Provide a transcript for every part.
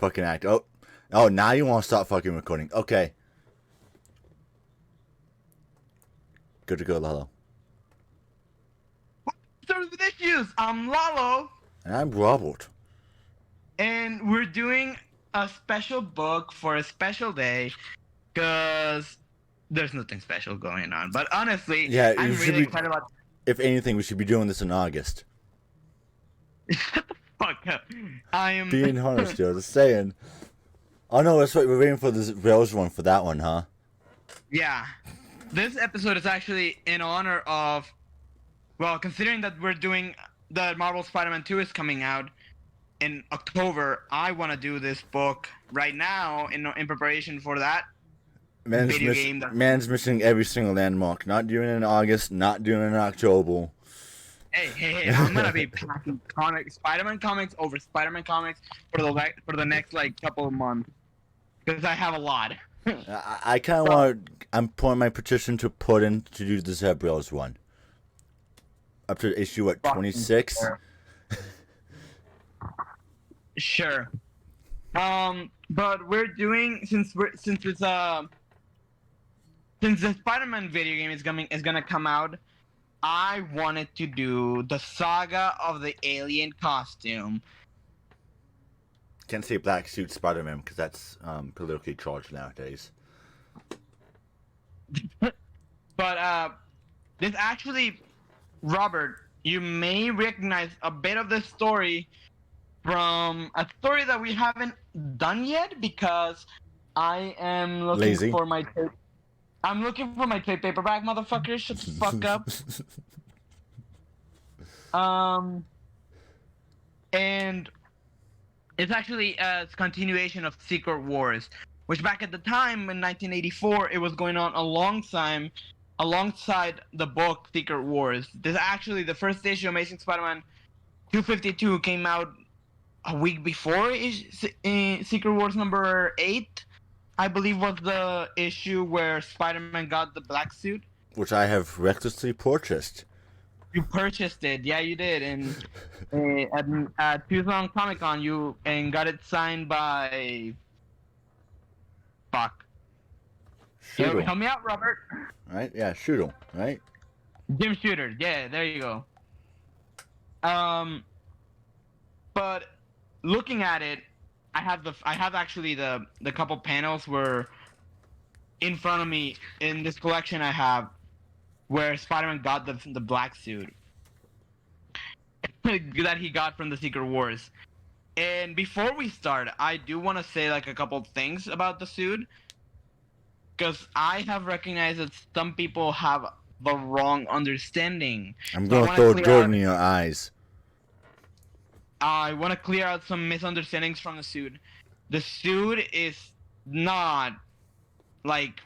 fucking act. Oh, now you want to stop fucking recording. Okay. Good to go, Lalo. Started with issues. I'm Lalo, And I'm Robert. and we're doing a special book for a special day, cause there's nothing special going on. But honestly, Yeah, I'm really excited about. If anything, we should be doing this in August. Shut the fuck up. I am. Being honest, yo, just saying. Oh no, that's right. We're waiting for this Rails one for that one, huh? Yeah, this episode is actually in honor of. Well, considering that we're doing the Marvel Spider-Man 2 is coming out in October, I want to do this book right now in preparation for that. Man's missing every single landmark. Not doing it in August, not doing it in October. Hey, I'm gonna be packing Spider-Man comics over Spider-Man comics for the next like couple of months because I have a lot. I kind of want. I'm putting my petition to put in to do the Zebrails one. Up to issue what 26. Sure. But we're doing since the Spider-Man video game is gonna come out. I wanted to do the Saga of the alien costume. Can't say black suit Spider-Man because that's politically charged nowadays. But this actually, Robert, you may recognize a bit of the story from a story that we haven't done yet because I am looking Lazy. for my tape. I'm looking for my trade paperback, motherfucker. Shut the fuck up. And it's actually a continuation of Secret Wars, which back at the time in 1984, it was going on alongside the book Secret Wars. This actually the first issue, Amazing Spider-Man 252, came out a week before Secret Wars number 8. I believe was the issue where Spider-Man got the black suit. Which I have recklessly purchased. You purchased it, yeah, you did, and at Tucson Comic Con, you got it signed by. Fuck. Shooter. Help me out, Robert. Right? Yeah, Shooter. Right? Jim Shooter. Yeah, there you go. But looking at it, I have actually the couple panels where in front of me in this collection I have where Spider-Man got the black suit that he got from the Secret Wars. And before we start, I do want to say like a couple things about the suit because I have recognized that some people have the wrong understanding. I'm gonna throw Jordan in your eyes. I want to clear out some misunderstandings from the suit. The suit is not like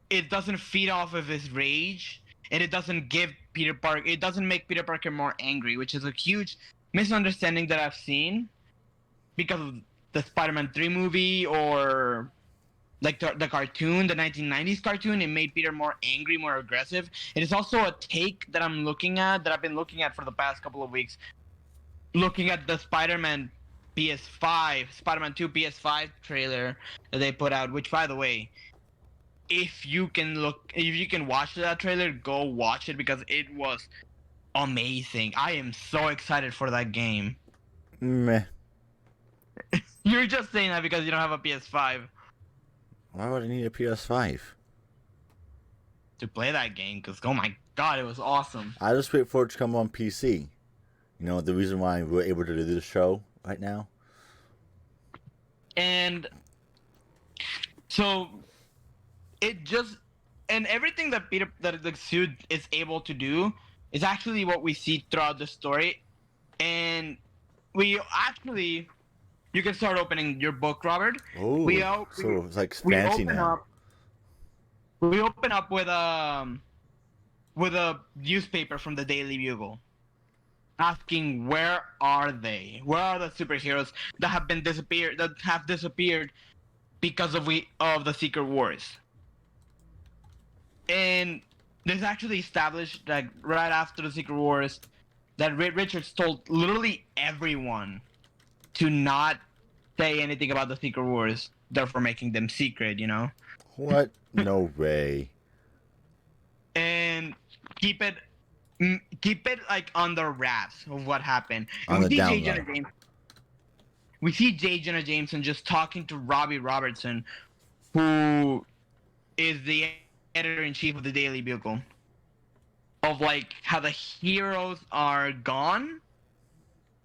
it doesn't feed off of his rage, and it doesn't give Peter Parker. It doesn't make Peter Parker more angry, which is a huge misunderstanding that I've seen because of the Spider-Man 3 movie or like the cartoon, the 1990s cartoon. It made Peter more angry, more aggressive. It is also a take that I've been looking at for the past couple of weeks, looking at the Spider-Man 2 PS5 trailer that they put out, which by the way, if you can watch that trailer, go watch it because it was amazing. I am so excited for that game. Meh. You're just saying that because you don't have a PS5 Why would I need a PS5? to play that game, because oh my god, it was awesome. I just wait for it to come on PC. You know, the reason why we're able to do this show right now? And so it just and everything that the suit is able to do is actually what we see throughout the story. And we actually you can start opening your book, Robert. Oh, so it's like fancy now. We open up with a newspaper from the Daily Bugle, asking where are they? Where are the superheroes that have disappeared because of the Secret Wars? And this actually established that right after the Secret Wars, that Reed Richards told literally everyone to not say anything about the Secret Wars, therefore making them secret, you know? What? No way. And keep it like on the wraps of what happened. And On we the see J. down Jonah low. Jameson. We see J. Jonah Jameson just talking to Robbie Robertson, who is the editor-in-chief of the Daily Bugle, of like how the heroes are gone,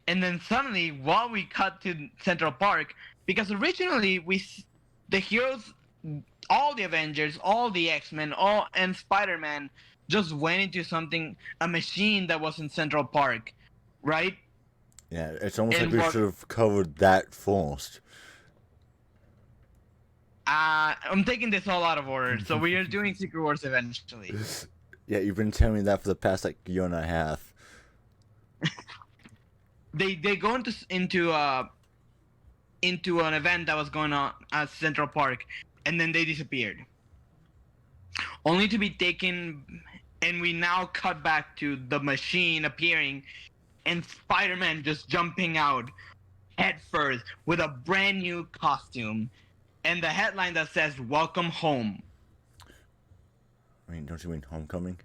and then suddenly while we cut to Central Park, because originally the heroes, all the Avengers, all the X-Men, all and Spider-Man just went into a machine that was in Central Park, right? Yeah, it's almost And like we what- should have covered that first. I'm taking this all out of order, so we are doing Secret Wars eventually. Yeah, you've been telling me that for the past like year and a half. They go into an event that was going on at Central Park, and then they disappeared, only to be taken. And we now cut back to the machine appearing, and Spider-Man just jumping out head first with a brand new costume, and the headline that says "Welcome Home." I mean, don't you mean Homecoming?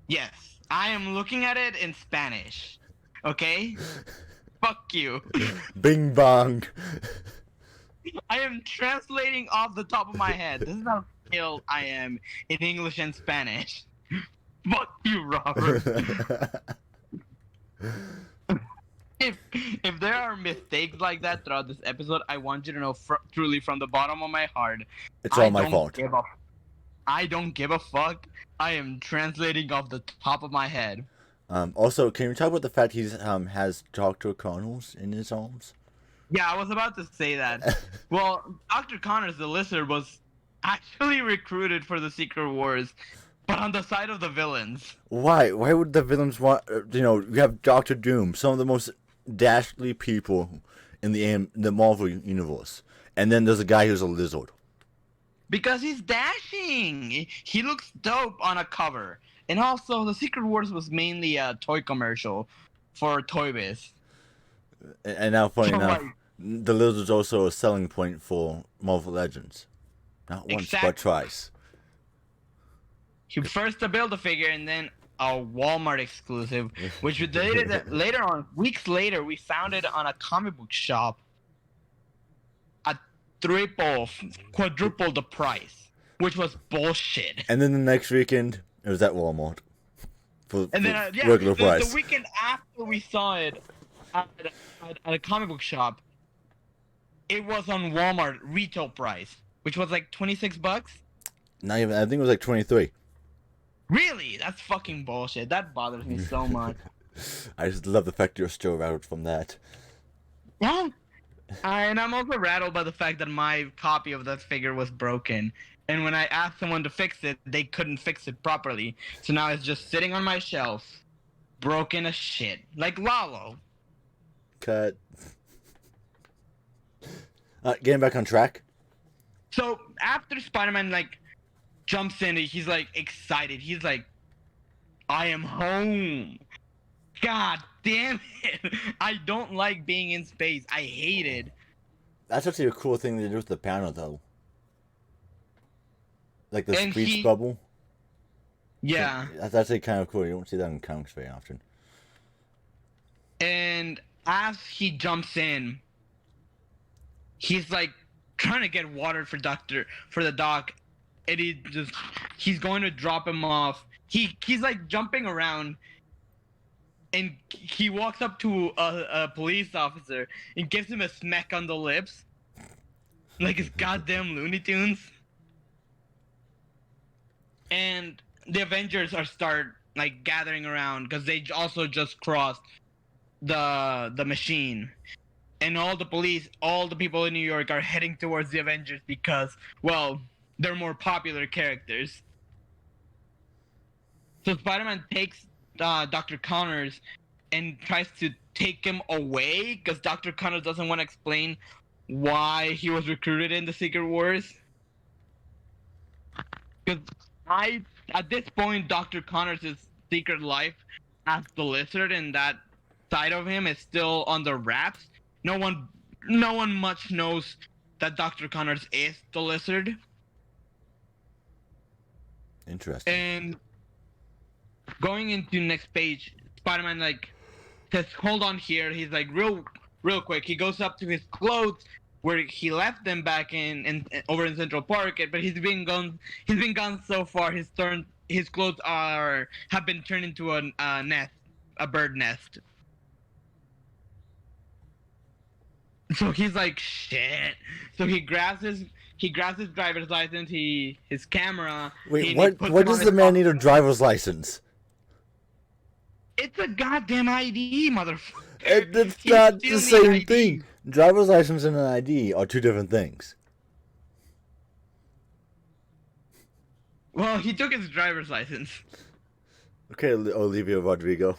Yes, I am looking at it in Spanish. Okay? Fuck you. Bing bong. I am translating off the top of my head. This is how skilled I am in English and Spanish. Fuck you, Robert. If there are mistakes like that throughout this episode, I want you to know truly from the bottom of my heart, It's all my fault. I don't give a fuck. I am translating off the top of my head. Also, can you talk about the fact he has Dr. Connors in his arms? Yeah, I was about to say that. Well, Dr. Connors, the lizard, was actually recruited for the Secret Wars, but on the side of the villains. Why? Why would the villains want? You have Doctor Doom, some of the most dastardly people in the Marvel universe, and then there's a guy who's a lizard. Because he's dashing. He looks dope on a cover. And also, the Secret Wars was mainly a toy commercial for Toy Biz. And now, funny So, enough, like- the lizard's also a selling point for Marvel Legends. Not once, Exactly. but twice. He first to build a figure and then a Walmart exclusive, which we later on, weeks later, we found it on a comic book shop at quadruple the price, which was bullshit. And then the next weekend, it was at Walmart. For And then, regular price. the weekend after we saw it at a comic book shop, it was on Walmart retail price, which was like $26. Not even. I think it was like 23. Really? That's fucking bullshit. That bothers me so much. I just love the fact you're still rattled from that. Yeah. And I'm also rattled by the fact that my copy of that figure was broken. And when I asked someone to fix it, they couldn't fix it properly. So now it's just sitting on my shelf, broken as shit. Like Lalo. Cut. Getting back on track. So after Spider-Man jumps in, he's excited. He's like, I am home. God damn it. I don't like being in space. I hate it. That's actually a cool thing to do with the panel, though. Like the And speech bubble. Yeah. That's actually kind of cool. You don't see that in comics very often. And as he jumps in, he's trying to get water for the doc, and he's going to drop him off. He's jumping around, and he walks up to a police officer and gives him a smack on the lips, like it's goddamn Looney Tunes. And the Avengers start gathering around because they also just crossed the machine. And all the people in New York are heading towards the Avengers because, well, they're more popular characters. So Spider-Man takes Dr. Connors and tries to take him away because Dr. Connors doesn't want to explain why he was recruited in the Secret Wars. Because at this point, Dr. Connors' secret life as the Lizard and that side of him is still under wraps. no one much knows that Dr. Connors is the Lizard. Interesting. And going into next page, Spider-Man like says, "Hold on here." He's like real quick. He goes up to his clothes where he left them back in over in Central Park, but he's been gone. He's been gone so far. His clothes have been turned into a nest, a bird nest. So he's like, shit. So he grabs his driver's license, his camera. Wait, what does the man need a driver's license? It's a goddamn ID, motherfucker. It's not the same thing. Driver's license and an ID are two different things. Well, he took his driver's license. Okay, Olivia Rodrigo.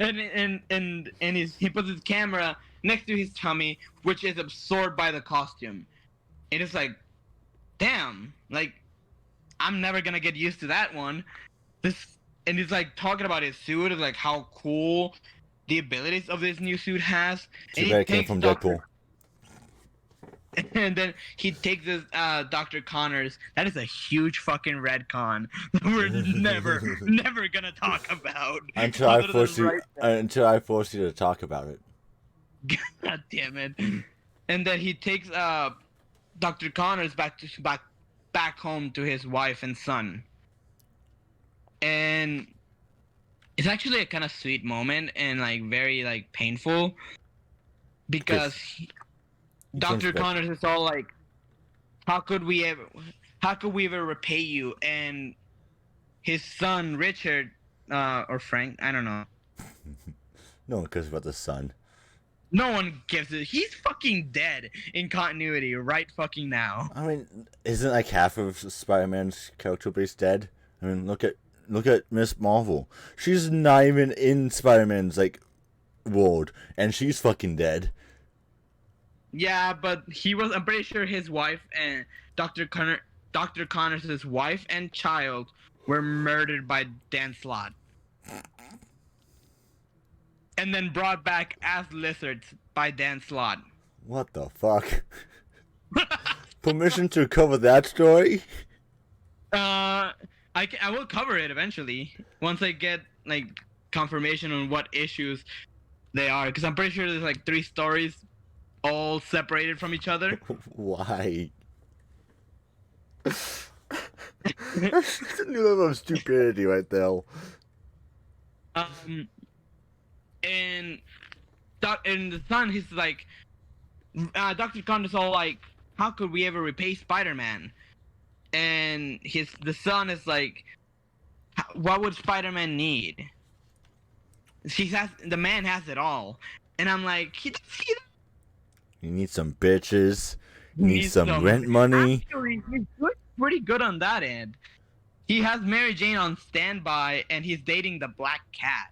and he puts his camera next to his tummy, which is absorbed by the costume. And it's like, damn, like, I'm never gonna get used to that one. And he's like talking about his suit, like how cool the abilities of this new suit has. Too bad it came from Deadpool. And then he takes this Dr. Connors. That is a huge fucking retcon that we're never gonna talk about. Until I force you to talk about it. God damn it. And then he takes Dr. Connors back home to his wife and son. And it's actually a kind of sweet moment and like very like painful because Dr. Connors is all like, how could we ever repay you? And his son Richard or Frank, I don't know. No one cares about the son. No one gives it. He's fucking dead in continuity right fucking now. I mean, isn't like half of Spider-Man's character base dead? I mean, look at Miss Marvel. She's not even in Spider-Man's like world, and she's fucking dead. Yeah, but I'm pretty sure his wife and Dr. Connors' wife and child were murdered by Dan Slott. And then brought back as lizards by Dan Slott. What the fuck? Permission to cover that story? I will cover it eventually once I get like confirmation on what issues they are, because I'm pretty sure there's like 3 stories all separated from each other. Why? That's a new level of stupidity right there. And the son, he's like, Dr. Connor's all like, how could we ever repay Spider-Man? And the son is like, what would Spider-Man need? The man has it all. And I'm like, You need some bitches. You need some rent money. Actually, he's pretty good on that end. He has Mary Jane on standby, and he's dating the Black Cat.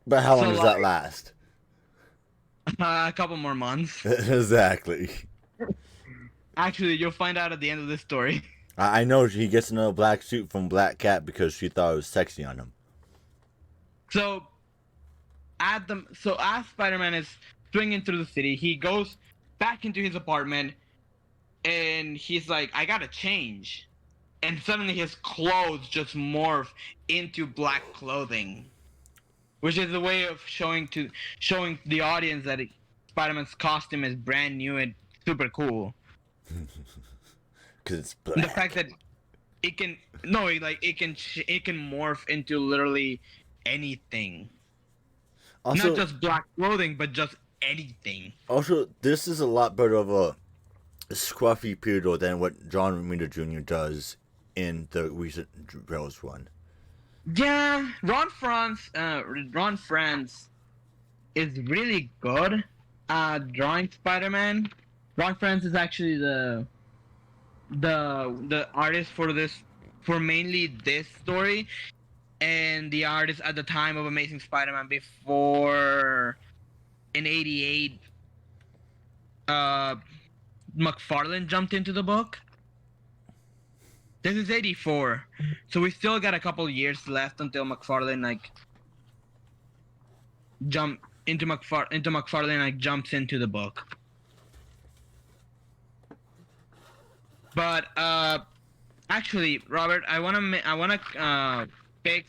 But how long does that last? A couple more months. Exactly. Actually, you'll find out at the end of this story. I know he gets another black suit from Black Cat because she thought it was sexy on him. So as Spider-Man is swinging through the city, he goes back into his apartment, and he's like, I gotta change. And suddenly his clothes just morph into black clothing. Which is a way of showing the audience that Spider-Man's costume is brand new and super cool. Because it's black. And the fact that it can morph into literally anything. Also, not just black clothing, but just anything. Also, this is a lot better of a scruffy Peter than what John Romita Jr. does in the recent Rails run. Yeah, Ron Franz is really good drawing Spider-Man. Ron Franz is actually the artist for mainly this story, and the artist at the time of Amazing Spider-Man before in '88 McFarlane jumped into the book. This is '84, so we still got a couple years left until McFarlane jump into McFarlane like jumps into the book. But actually, Robert, I wanna fix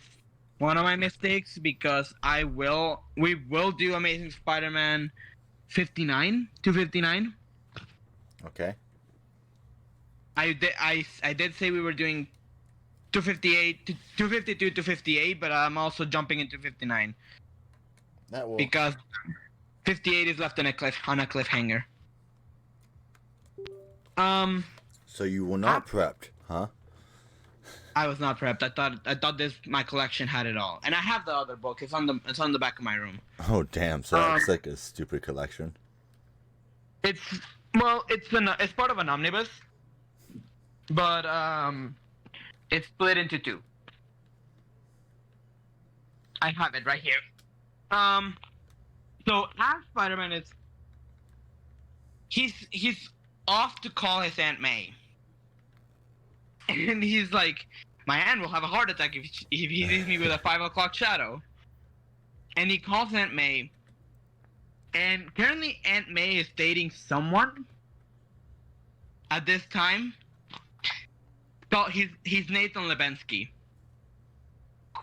one of my mistakes because we will do Amazing Spider-Man 59 to 59. Okay. I did say we were doing 258 to 252 to 58, but I'm also jumping into 59 That will. because 58 is left on a cliffhanger. So you were not prepped, huh? I was not prepped. I thought this my collection had it all, and I have the other book. It's on the back of my room. Oh damn! So that's like a stupid collection. It's it's part of an omnibus, but it's split into two. I have it right here. So as Spider-Man is he's off to call his Aunt May, and he's like, my aunt will have a heart attack if he sees me with a 5 o'clock shadow. And he calls Aunt May, and currently Aunt May is dating someone at this time. He's Nathan Lebensky,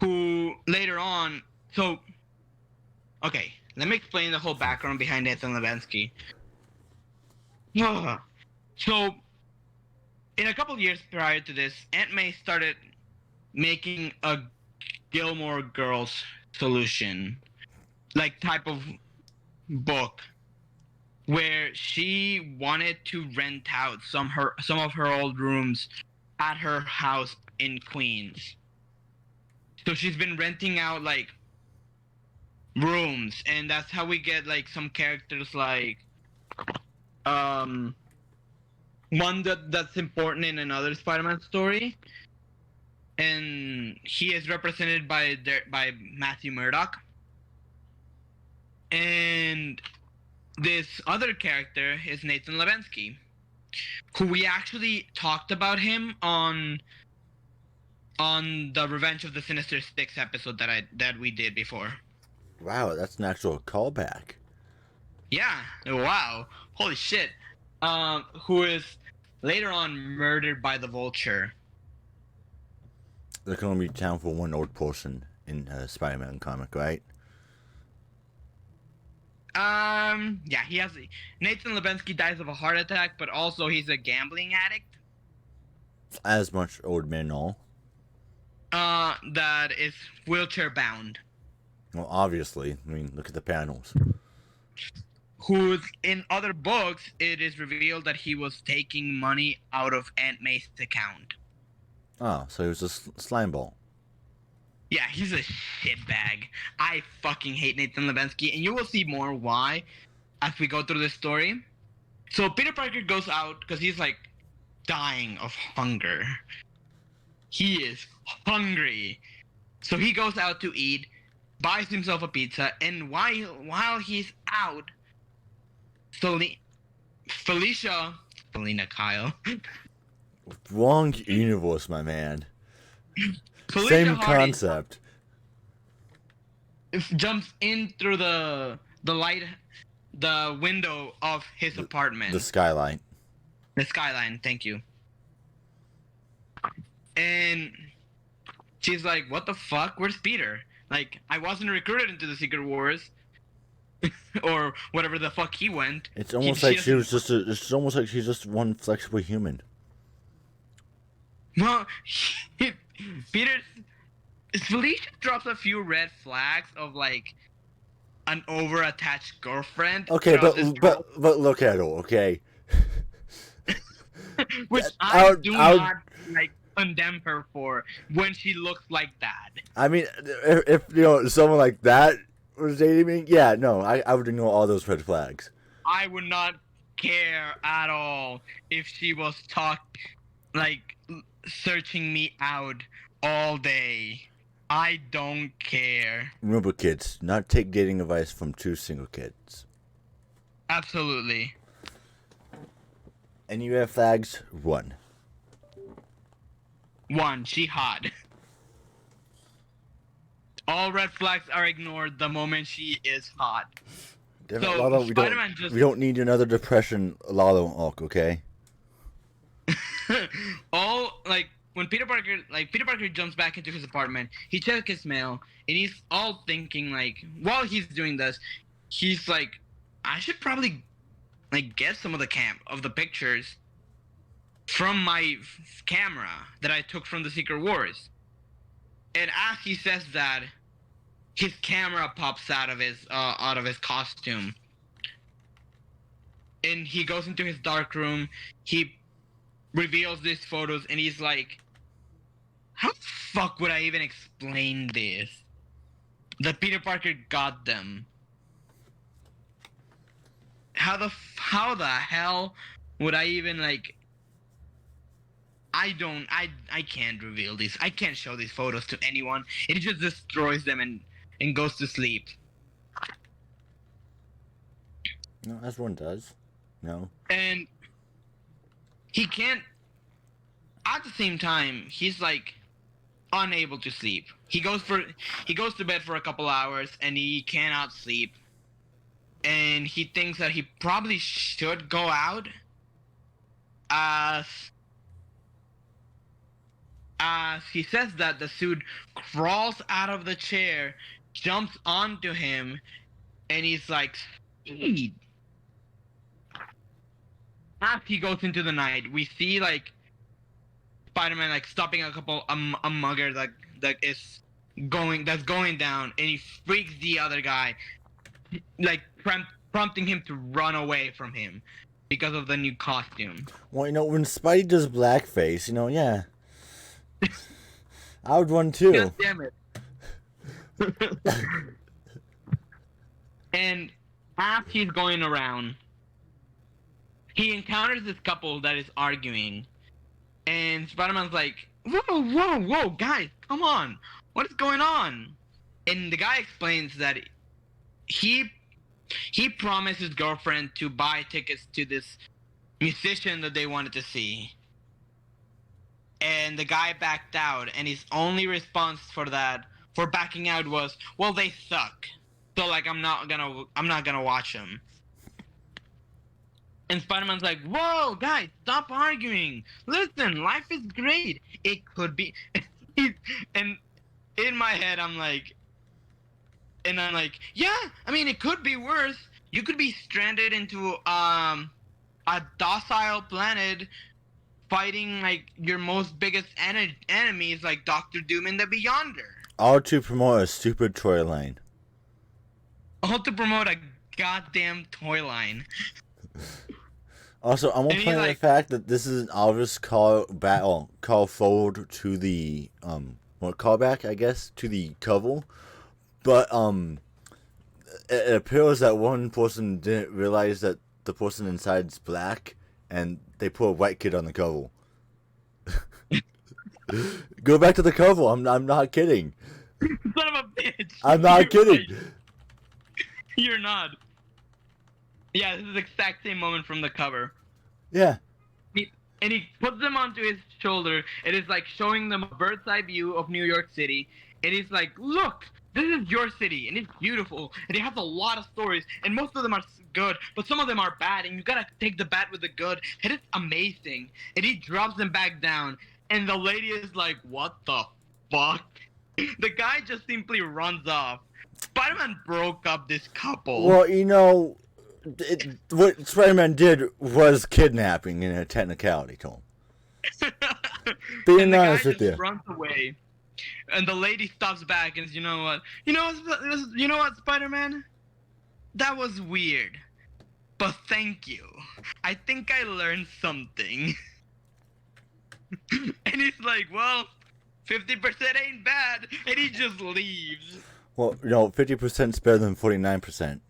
who later on. So, okay, let me explain the whole background behind Nathan Lebensky. So, in a couple of years prior to this, Aunt May started making a Gilmore Girls solution, like type of book, where she wanted to rent out some of her old rooms at her house in Queens. So she's been renting out like rooms, and that's how we get like some characters like one that's important in another Spider-Man story, and he is represented by Matthew Murdock. And this other character is Nathan Lebensky, who we actually talked about him on the Revenge of the Sinister Six episode that we did before. Wow, that's an actual callback. Yeah. Wow. Holy shit. Who is later on murdered by the Vulture. There can only be time for one old person in a Spider-Man comic, right? Yeah, Nathan Lebensky dies of a heart attack, but also he's a gambling addict. As much old men know. That is wheelchair bound. Well, obviously. I mean, look at the panels. Who's in other books, it is revealed that he was taking money out of Aunt May's account. Oh, so he was a slime ball. Yeah, he's a shitbag. I fucking hate Nathan Lebensky, and you will see more why as we go through this story. So Peter Parker goes out because he's like dying of hunger. He is hungry. So he goes out to eat, buys himself a pizza, and while he's out, Selina Kyle. Wrong universe, my man. Felicia Same Hardy concept. jumps in through the window of his apartment. The skyline. The skyline, thank you. And she's like, what the fuck? Where's Peter? Like, I wasn't recruited into the Secret Wars. Or whatever the fuck he went. It's almost like she was just it's almost like she's just one flexible human. Well, Felicia drops a few red flags of like an over-attached girlfriend. Okay, but look at her, okay? Which I do not like condemn her for when she looks like that. I mean, if someone like that was dating me, yeah, no, I would ignore all those red flags. I would not care at all if she was searching me out all day. I don't care. Remember, kids, not take dating advice from two single kids. Absolutely. Any red flags? One. One, she hot. All red flags are ignored the moment she is hot. Damn it, So Lalo, Spider-Man just we don't need another depression Lalo arc, okay? all like when Peter Parker jumps back into his apartment, he checks his mail and he's all thinking like while he's doing this, he's like, I should probably like get some of the pictures from my camera that I took from the Secret Wars. And as he says that, his camera pops out of his costume, and he goes into his dark room. He reveals these photos, and he's like, "How the fuck would I even explain this? That Peter Parker got them. How the hell would I even like?" I can't reveal these. I can't show these photos to anyone. It just destroys them and goes to sleep. No, everyone does. No. And he can't. At the same time, he's like unable to sleep. He goes to bed for a couple hours and he cannot sleep. And he thinks that he probably should go out as he says that the suit crawls out of the chair, jumps onto him, and he's like, "Speed." As he goes into the night, we see like Spider-Man like stopping a mugger that's going down, and he freaks the other guy, like prompting him to run away from him because of the new costume. Well, when Spidey does blackface, yeah. I would run too. God damn it. And as he's going around, he encounters this couple that is arguing. And Spider-Man's like, whoa, guys, come on. What is going on? And the guy explains that he promised his girlfriend to buy tickets to this musician that they wanted to see. And the guy backed out, and his only response for backing out was, "Well, they suck. So like I'm not gonna watch them." And Spider-Man's like, "Whoa, guys, stop arguing. Listen, life is great. It could be." And in my head, I'm like, yeah, I mean, it could be worse. You could be stranded into a docile planet, fighting like your most biggest enemies, like Doctor Doom and the Beyonder. All to promote a stupid toy line. All to promote a goddamn toy line. Also, I'm gonna point out the fact that this is an obvious call forward to the callback, I guess, to the cover, but it appears that one person didn't realize that the person inside's black, and they put a white kid on the cover. Go back to the cover. I'm not kidding. Son of a bitch. I'm not kidding. Right. You're not. Yeah, this is the exact same moment from the cover. Yeah. And he puts them onto his shoulder. It is like showing them a bird's eye view of New York City. And he's like, "Look, this is your city, and it's beautiful, and it has a lot of stories, and most of them are good, but some of them are bad, and you gotta take the bad with the good, and it's amazing." And he drops them back down, and the lady is like, "What the fuck?" The guy just simply runs off. Spider-Man broke up this couple. Well, what Spider-Man did was kidnapping in a technicality to him. Being honest with you. Runs away. And the lady stops back and says, "You know what, Spider-Man? That was weird. But thank you. I think I learned something." And he's like, "Well, 50% ain't bad." And he just leaves. Well, 50%'s better than 49%.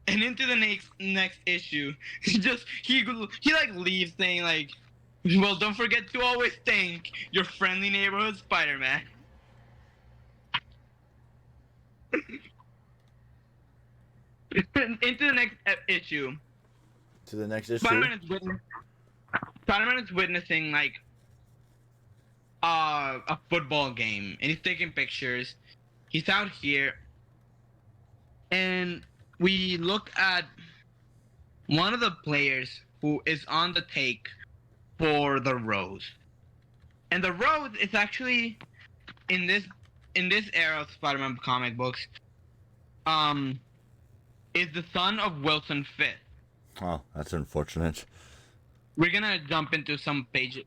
And into the next issue, he like leaves saying like, "Well, don't forget to always thank your friendly neighborhood Spider-Man." Into the next issue. To the next issue. Spider-Man is witnessing like a football game, and he's taking pictures. He's out here, and we look at one of the players who is on the take for the Rose. And the Rose is actually in this era of Spider-Man comic books, is the son of Wilson Fisk. Oh, that's unfortunate. We're gonna jump into some pages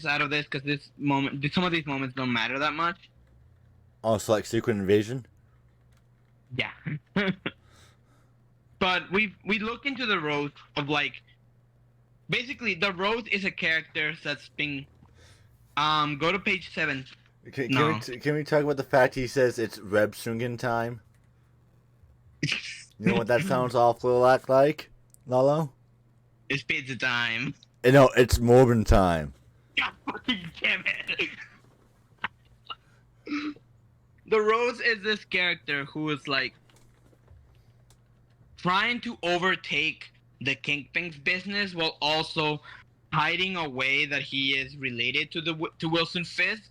out of this because some of these moments don't matter that much. Oh, so like Secret Invasion? Yeah. But we look into the Rose of like, basically the Rose is a character that's being, go to page 7. Can we talk about the fact he says it's Reb Stringen time? You know what that sounds awful like, Lalo? It's pizza time. No, it's Morbin time. God fucking damn it. The Rose is this character who is like trying to overtake the Kingpin's business while also hiding away that he is related to Wilson Fisk.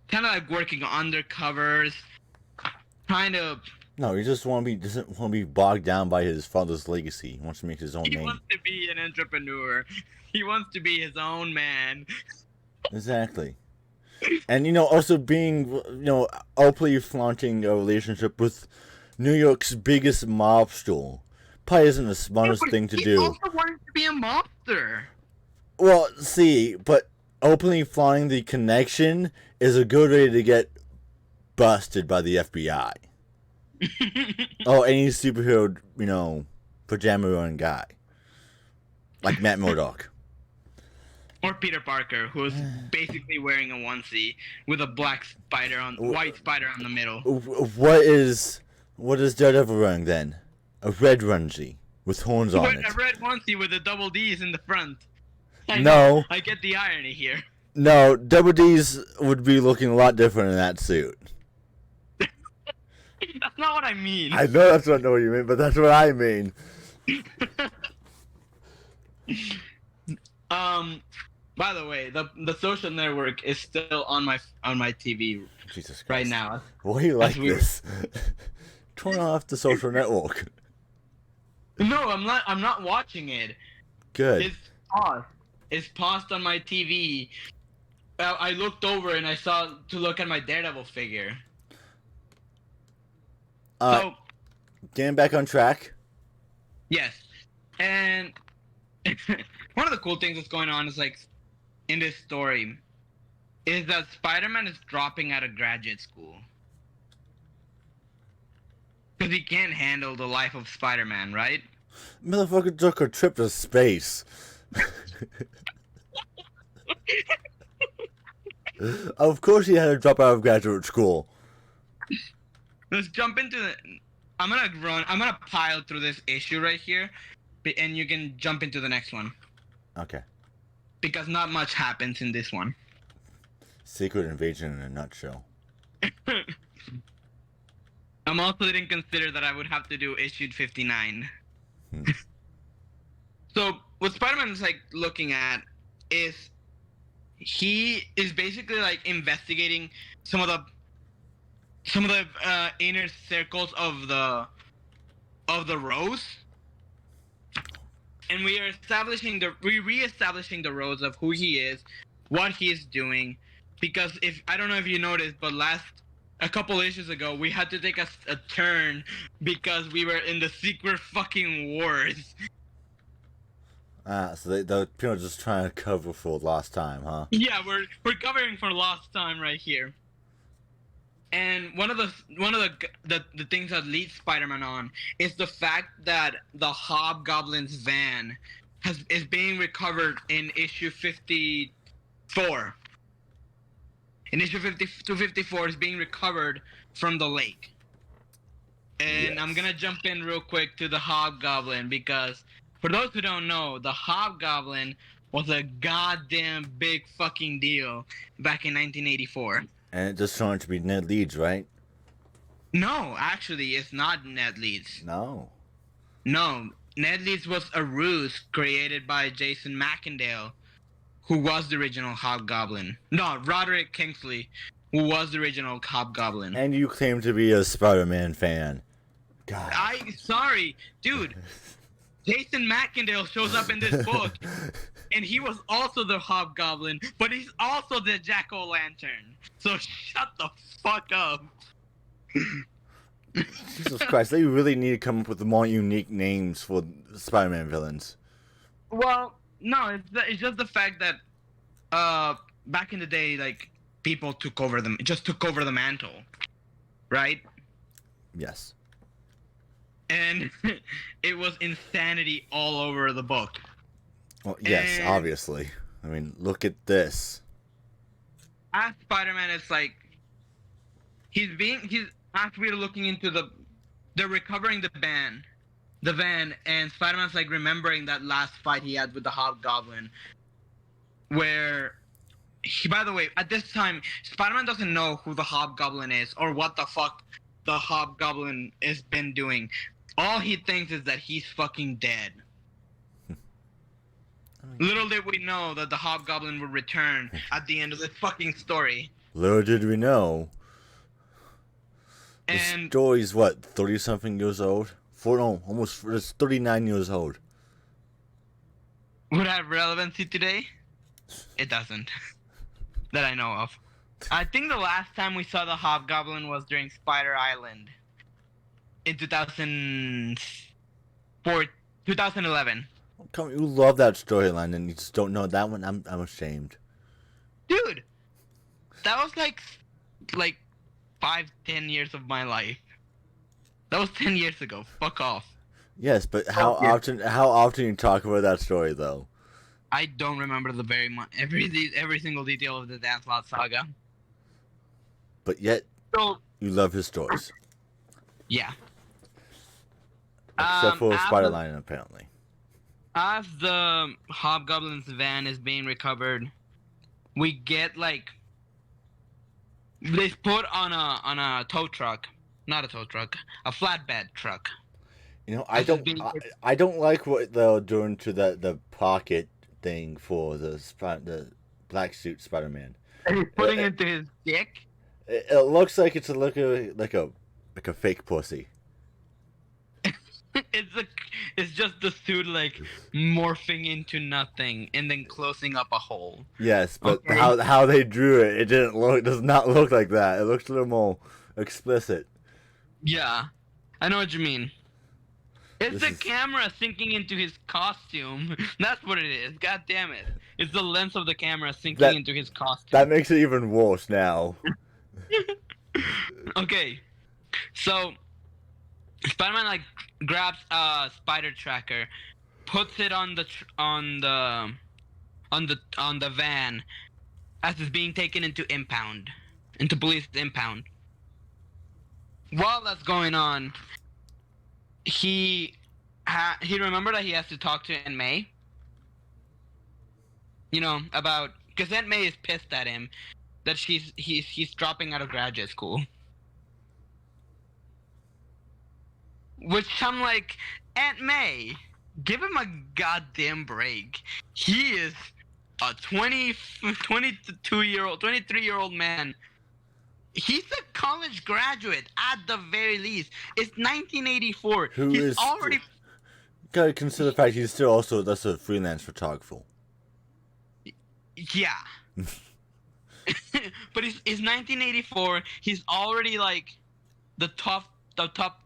Kind of like working undercovers, trying to. No, he doesn't want to be bogged down by his father's legacy. He wants to make his own name. He wants to be an entrepreneur. He wants to be his own man. Exactly. And, also being, openly flaunting a relationship with New York's biggest mobster probably isn't the smartest thing to do. He also wanted to be a mobster. Well, see, but openly flaunting the connection is a good way to get busted by the FBI. Oh, any superhero, pajama wearing guy. Like Matt Murdock. Or Peter Parker, who's basically wearing a onesie with a white spider on the middle. What is Daredevil wearing then? A red onesie with horns on it. A red onesie with the double D's in the front. No. I get the irony here. No, double D's would be looking a lot different in that suit. That's not what I mean. I know that's not what you mean, but that's what I mean. By the way, the social network is still on my TV. Jesus Christ. Right now. Why are you like this? Turn off the social network. No, I'm not watching it. Good. It's paused. It's paused on my TV. I looked over and I saw to look at my Daredevil figure. So, getting back on track. Yes, and one of the cool things that's going on is like in this story is that Spider-Man is dropping out of graduate school because he can't handle the life of Spider-Man, right? Motherfucker took a trip to space. Of course he had to drop out of graduate school. Let's jump into the. I'm gonna pile through this issue right here, and you can jump into the next one. Okay. Because not much happens in this one. Secret Invasion in a nutshell. I'm also didn't consider that I would have to do issue 59. So what Spider-Man is like looking at is he is basically like investigating some of the inner circles of the Rose, and we are reestablishing the Rose of who he is, what he is doing, because if I don't know if you noticed, but a couple issues ago we had to take a turn because we were in the secret fucking wars. So they're pretty much just trying to cover for last time, huh? Yeah, we're covering for last time right here. And one of the things that leads Spider-Man on is the fact that the Hobgoblin's van is being recovered in issue 54. In issue 54 is being recovered from the lake. And yes. I'm gonna jump in real quick to the Hobgoblin because for those who don't know, the Hobgoblin was a goddamn big fucking deal back in 1984. And it just turned out to be Ned Leeds, right? No, actually, it's not Ned Leeds. No. No, Ned Leeds was a ruse created by Jason Macendale, who was the original Hobgoblin. No, Roderick Kingsley, who was the original Hobgoblin. And you claim to be a Spider-Man fan. God. Sorry, dude. Jason Macendale shows up in this book, and he was also the Hobgoblin, but he's also the Jack-o'-lantern. So shut the fuck up. Jesus Christ, they really need to come up with more unique names for Spider-Man villains. Well, no, it's just the fact that back in the day, like, people took over the mantle, right? Yes. And it was insanity all over the book. Well, yes, And obviously. I mean, look at this. as Spider-Man, it's like he's after we're looking into they're recovering the van, and Spider-Man's like remembering that last fight he had with the Hobgoblin, where by the way, at this time, Spider-Man doesn't know who the Hobgoblin is or what the fuck the Hobgoblin has been doing. All he thinks is that he's fucking dead. Little did we know that the Hobgoblin would return at the end of this fucking story. Little did we know. The And story's what, 30-something years old? It's 39 years old. would it have relevancy today? It doesn't. That I know of. I think the last time we saw the Hobgoblin was during Spider Island. In 2011. Come, you love that storyline and you just don't know that one? I'm ashamed. Dude! That was like 5-10 years of my life. That was 10 years ago. Fuck off. Yes, but how often you talk about that story though? I don't remember every single detail of the Dance Lot Saga. But yet, So, you love his stories. yeah. Except for after- Spider-Line, apparently. As the Hobgoblin's van is being recovered, we get they put on a tow truck, not a tow truck, a flatbed truck. You know, I don't like what they're doing to the pocket thing for the black suit Spider-Man. And he's putting it into his dick. It looks like it's like a fake pussy. It's just the suit morphing into nothing and then closing up a hole. Yes, but Okay. how they drew it, does not look like that. It looks a little more explicit. Yeah, I know what you mean. It's This the is- camera sinking into his costume. That's what it is. God damn it. It's the lens of the camera sinking into his costume. That makes it even worse now. Okay, so Spider-Man grabs a spider tracker, puts it on the van as it's being taken into police impound. While that's going on, he remembered that he has to talk to Aunt May. You know, because Aunt May is pissed at him that he's dropping out of graduate school. Which I'm like, Aunt May, give him a goddamn break. He is a 23-year-old man. He's a college graduate at the very least. It's 1984. He's already. Gotta consider the fact he's still also that's a freelance photographer. Yeah. But it's 1984. He's already the top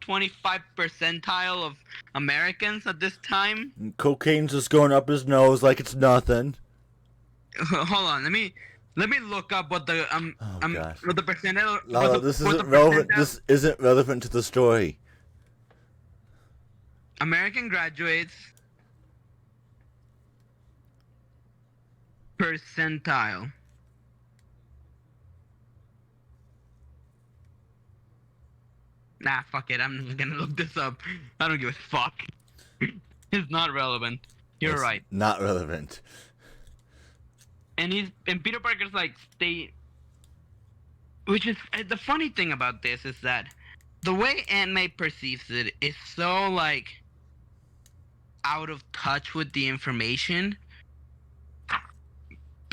25 percentile of Americans at this time. Cocaine's just going up his nose like it's nothing. Hold on, let me look up what the gosh. what the percentile. Lalo, this isn't relevant. This isn't relevant to the story. American graduates percentile. Nah, fuck it. I'm just gonna look this up. I don't give a fuck. It's not relevant. You're It's right. Not relevant. And Peter Parker's which is the funny thing about this is that the way Aunt May perceives it is so out of touch with the information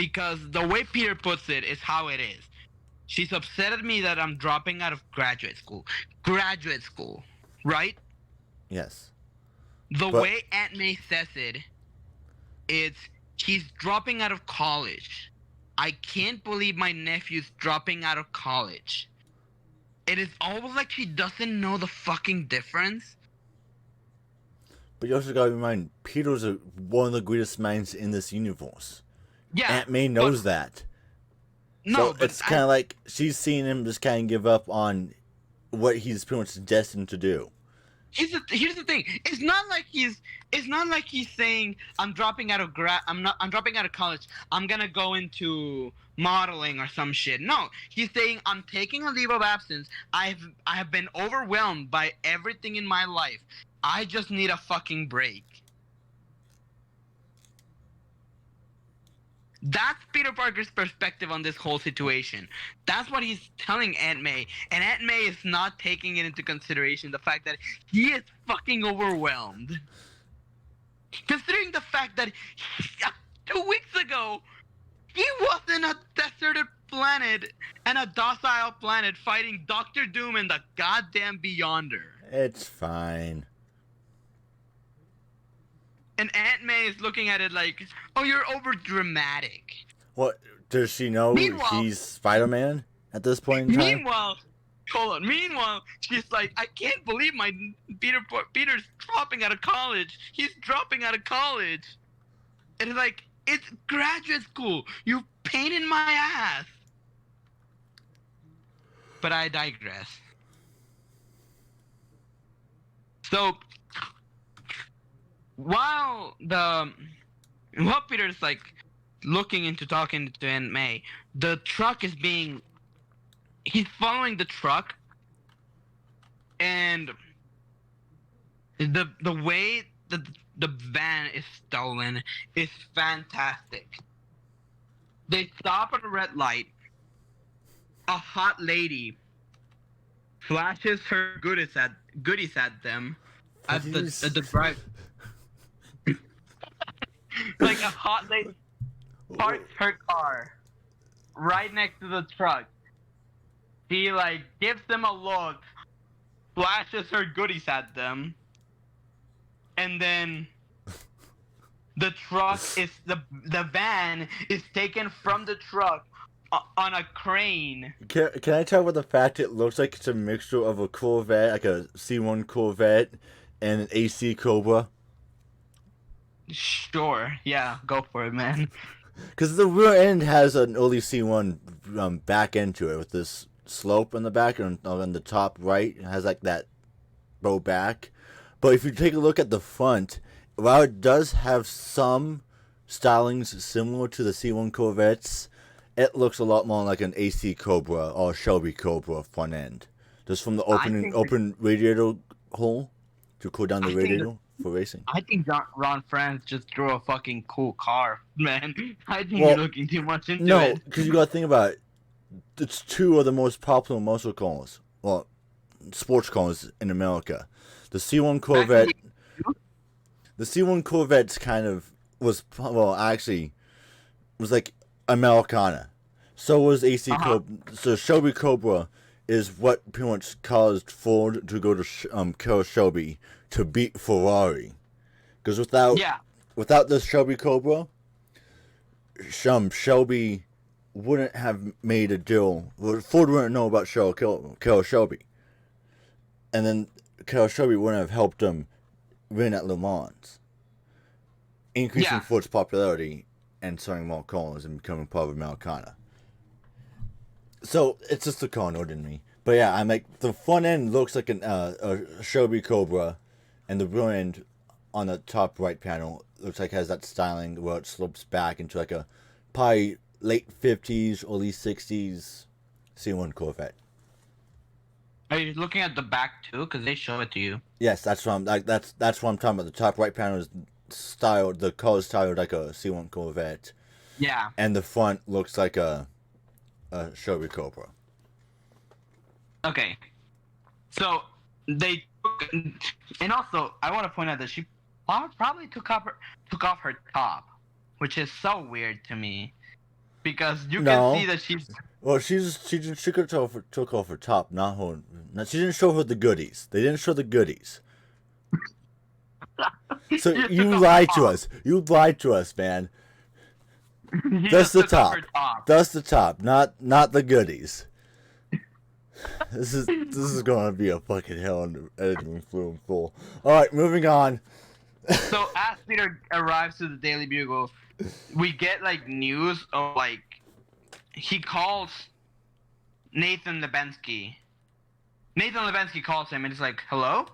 because the way Peter puts it is how it is. She's upset at me that I'm dropping out of graduate school. Graduate school, right? Yes. The But way Aunt May says it, it's she's dropping out of college. I can't believe my nephew's dropping out of college. It is almost like she doesn't know the fucking difference. but you also gotta remind, Peter's one of the greatest minds in this universe. Yeah. Aunt May knows that. No, So but it's kind of like she's seeing him just kind of give up on what he's pretty much destined to do. here's the thing. It's not like he's saying I'm dropping out of I'm dropping out of college. I'm gonna go into modeling or some shit. No, he's saying I'm taking a leave of absence. I have been overwhelmed by everything in my life. I just need a fucking break. That's Peter Parker's perspective on this whole situation. That's what he's telling Aunt May. And Aunt May is not taking it into consideration, the fact that he is fucking overwhelmed. Considering the fact that 2 weeks ago, he was in a deserted planet and a docile planet fighting Doctor Doom and the goddamn Beyonder. It's fine. And Aunt May is looking at it like, oh, you're over dramatic. What, does she know Meanwhile- he's Spider-Man at this point in time? Meanwhile, she's like, I can't believe my Peter's dropping out of college. He's dropping out of college. And it's like, it's graduate school. You pain in my ass. But I digress. So, while Peter's like looking into talking to Aunt May, the truck is being. He's following the truck, and the way the van is stolen is fantastic. They stop at a red light. A hot lady flashes her goodies at them at the drive. Like a hot lady parks her car right next to the truck. She like gives them a look, flashes her goodies at them, and then the truck is the van is taken from the truck on a crane. Can I tell what the fact it looks like it's a mixture of a Corvette, like a C1 Corvette, and an AC Cobra? Sure, yeah, go for it, man. Because the rear end has an early C1 back end to it with this slope in the back, and on the top right it has like that bow back. But if you take a look at the front, while it does have some stylings similar to the C1 Corvettes, it looks a lot more like an AC Cobra or Shelby Cobra front end. Just from the open radiator hole to cool down the radiator for racing. I think Ron Franz just drew a fucking cool car, man. I think you're looking too much into it. No, because you gotta think about it. It's two of the most popular muscle cars, well, sports cars in America. The C1 Corvette. The C1 Corvette's kind of was, well, actually, was like Americana. So was AC Cobra. So Shelby Cobra is what pretty much caused Ford to go to kill Shelby to beat Ferrari. Because without this Shelby Cobra, Shelby wouldn't have made a deal. Ford wouldn't know about kill Shelby. And then Carroll Shelby wouldn't have helped him win at Le Mans, increasing Ford's popularity and selling more cars and becoming part of Americana. So it's just a car node in me. But yeah, I'm like, the front end looks like a Shelby Cobra, and the rear end on the top right panel looks like it has that styling where it slopes back into like a probably late 50s, early 60s C1 Corvette. Are you looking at the back too? Because they show it to you. Yes, that's what I'm like. That's what I'm talking about. The top right panel is styled. The car is styled like a C1 Corvette. Yeah. And the front looks like a Shelby Cobra. Okay. So they took, and also I want to point out that she probably took off her top, which is so weird to me. because you can see No. that she's. Well, she could have took off her top, not her. No, she didn't show her the goodies. They didn't show the goodies. So She just you took off her lied to top. us. You lied to us, man. She That's just the took off top. her top. That's the top, not the goodies. This is gonna be a fucking hell in the editing room full. All right, moving on. So as Peter arrives to the Daily Bugle, we get like news of like he calls Nathan Lebensky. Nathan Lebensky calls him and he's like, "Hello,"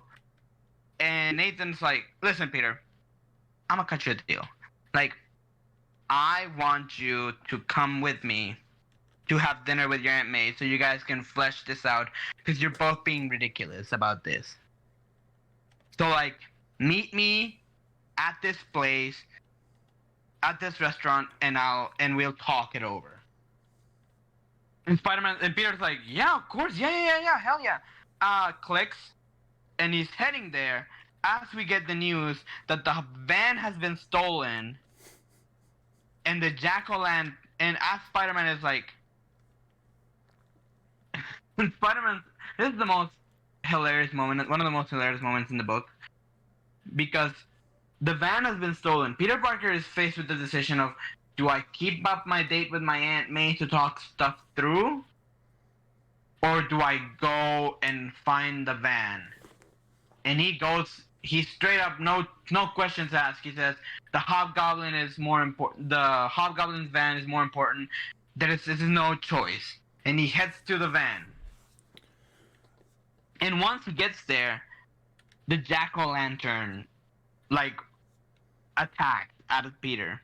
and Nathan's like, "Listen, Peter, I'm gonna cut you a deal. Like, I want you to come with me to have dinner with your Aunt May so you guys can flesh this out because you're both being ridiculous about this. So like, meet me at this place, at this restaurant, and we'll talk it over." And Peter's like, "Yeah, of course, yeah, hell yeah." Clicks, and he's heading there. As we get the news that the van has been stolen, and the jack-o'-lantern, and as Spider-Man is like, Spider-Man, this is the most hilarious moment, one of the most hilarious moments in the book, because the van has been stolen. Peter Parker is faced with the decision of, do I keep up my date with my Aunt May to talk stuff through, or do I go and find the van? And he straight up, no questions asked. He says, the Hobgoblin is more important. The Hobgoblin's van is more important. This is no choice. And he heads to the van. And once he gets there, the jack-o'-lantern, like, attacks at Peter.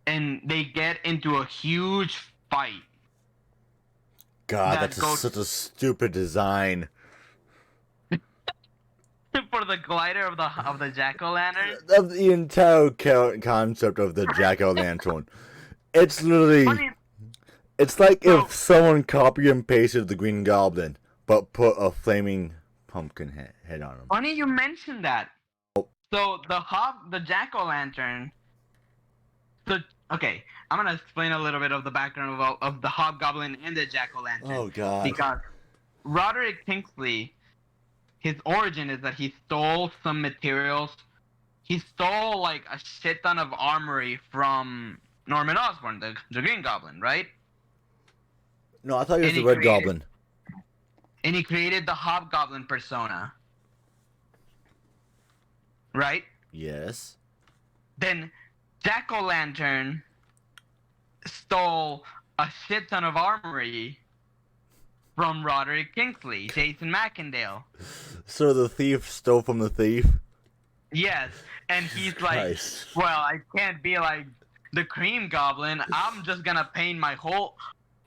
And they get into a huge fight. God, that's such a stupid design. For the glider of the jack-o'-lantern? Of the entire concept of the jack-o'-lantern. It's literally... It's like if someone copied and pasted the Green Goblin, but put a flaming pumpkin head on him. Funny you mentioned that. So the jack-o'-lantern... Okay, I'm gonna explain a little bit of the background of the Hobgoblin and the jack-o'-lantern. Oh, God. Because Roderick Kingsley, his origin is that he stole some materials. He stole like a shit ton of armory from Norman Osborn, the Green Goblin, right? No, I thought he was the Red Goblin. And he created the Hobgoblin persona. Right? Yes. Then Jack-o'-lantern stole a shit ton of armory from Roderick Kingsley, Jason Macendale. So the thief stole from the thief? Yes, and he's like, well, I can't be like the Cream Goblin. I'm just gonna paint my whole...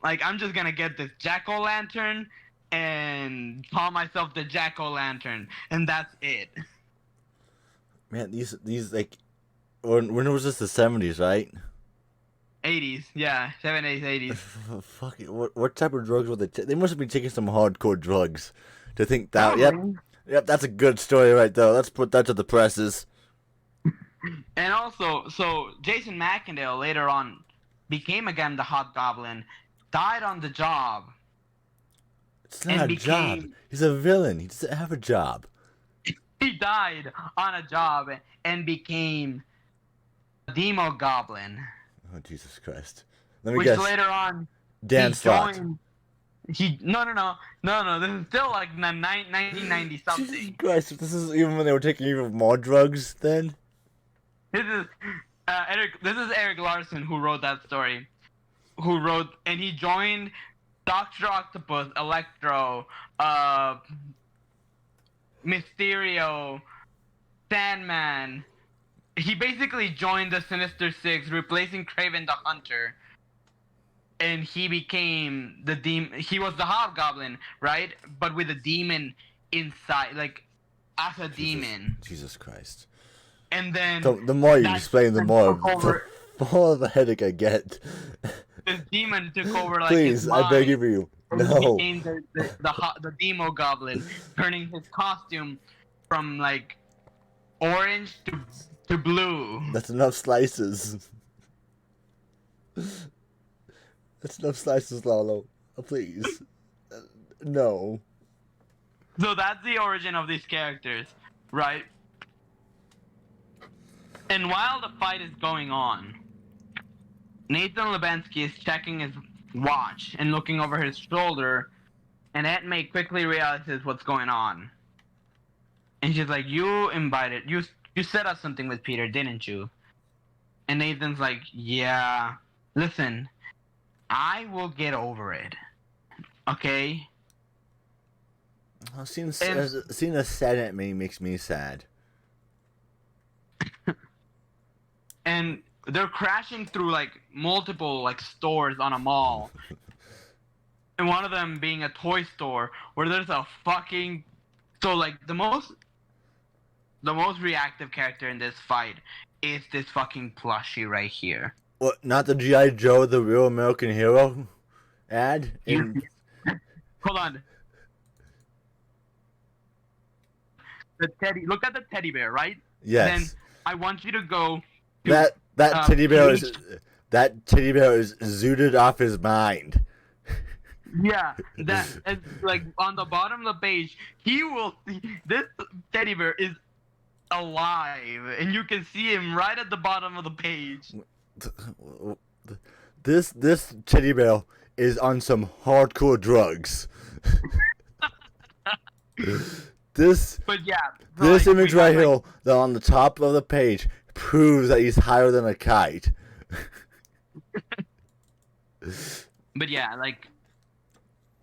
Like, I'm just gonna get this jack-o'-lantern and call myself the jack-o'-lantern, and that's it. Man, these like... When was this? The 70s, right? 80s, yeah. 70s, 80s. Fuck it. What type of drugs were they they must have been taking some hardcore drugs to think that... Yep, that's a good story right there. Let's put that to the presses. And also, so Jason Macendale later on became again the Hobgoblin, died on the job. It's not a job. He's a villain. He doesn't have a job. He died on a job and became a Demo Goblin. Oh, Jesus Christ. Let me which guess. Later on, Dan Slott. No. This is still like 1990 something. Jesus Christ, this is even when they were taking even more drugs then? This is Eric Larson who wrote that story. And he joined Dr. Octopus, Electro, Mysterio, Sandman. He basically joined the Sinister Six, replacing Kraven the Hunter. And he became the demon. He was the Hobgoblin, right? But with a demon inside, like as a demon. Jesus Christ. And then the more you explain, the more of a headache I get. This demon took over, like, please, his mind, I beg of you, no. He became the Demo Goblin, turning his costume from like orange to blue. That's enough slices. That's enough slices, Lalo. Please. No. So that's the origin of these characters, right? And while the fight is going on, Nathan Lebensky is checking his watch and looking over his shoulder, and Aunt May quickly realizes what's going on. And she's like, you set up something with Peter, didn't you? And Nathan's like, yeah. Listen, I will get over it. Okay? Seeing a sad Aunt May makes me sad. And they're crashing through like multiple like stores on a mall. And one of them being a toy store where there's a fucking the most reactive character in this fight is this fucking plushie right here. What? Not the G.I. Joe, the Real American Hero ad? Hold on. Look at the teddy bear, right? Yes. Then I want you to go to, that teddy bear is zooted off his mind. Yeah, that and like on the bottom of the page, he will see this teddy bear is alive, and you can see him right at the bottom of the page. This teddy bear is on some hardcore drugs. This image right here, that on the top of the page, proves that he's higher than a kite. But yeah, like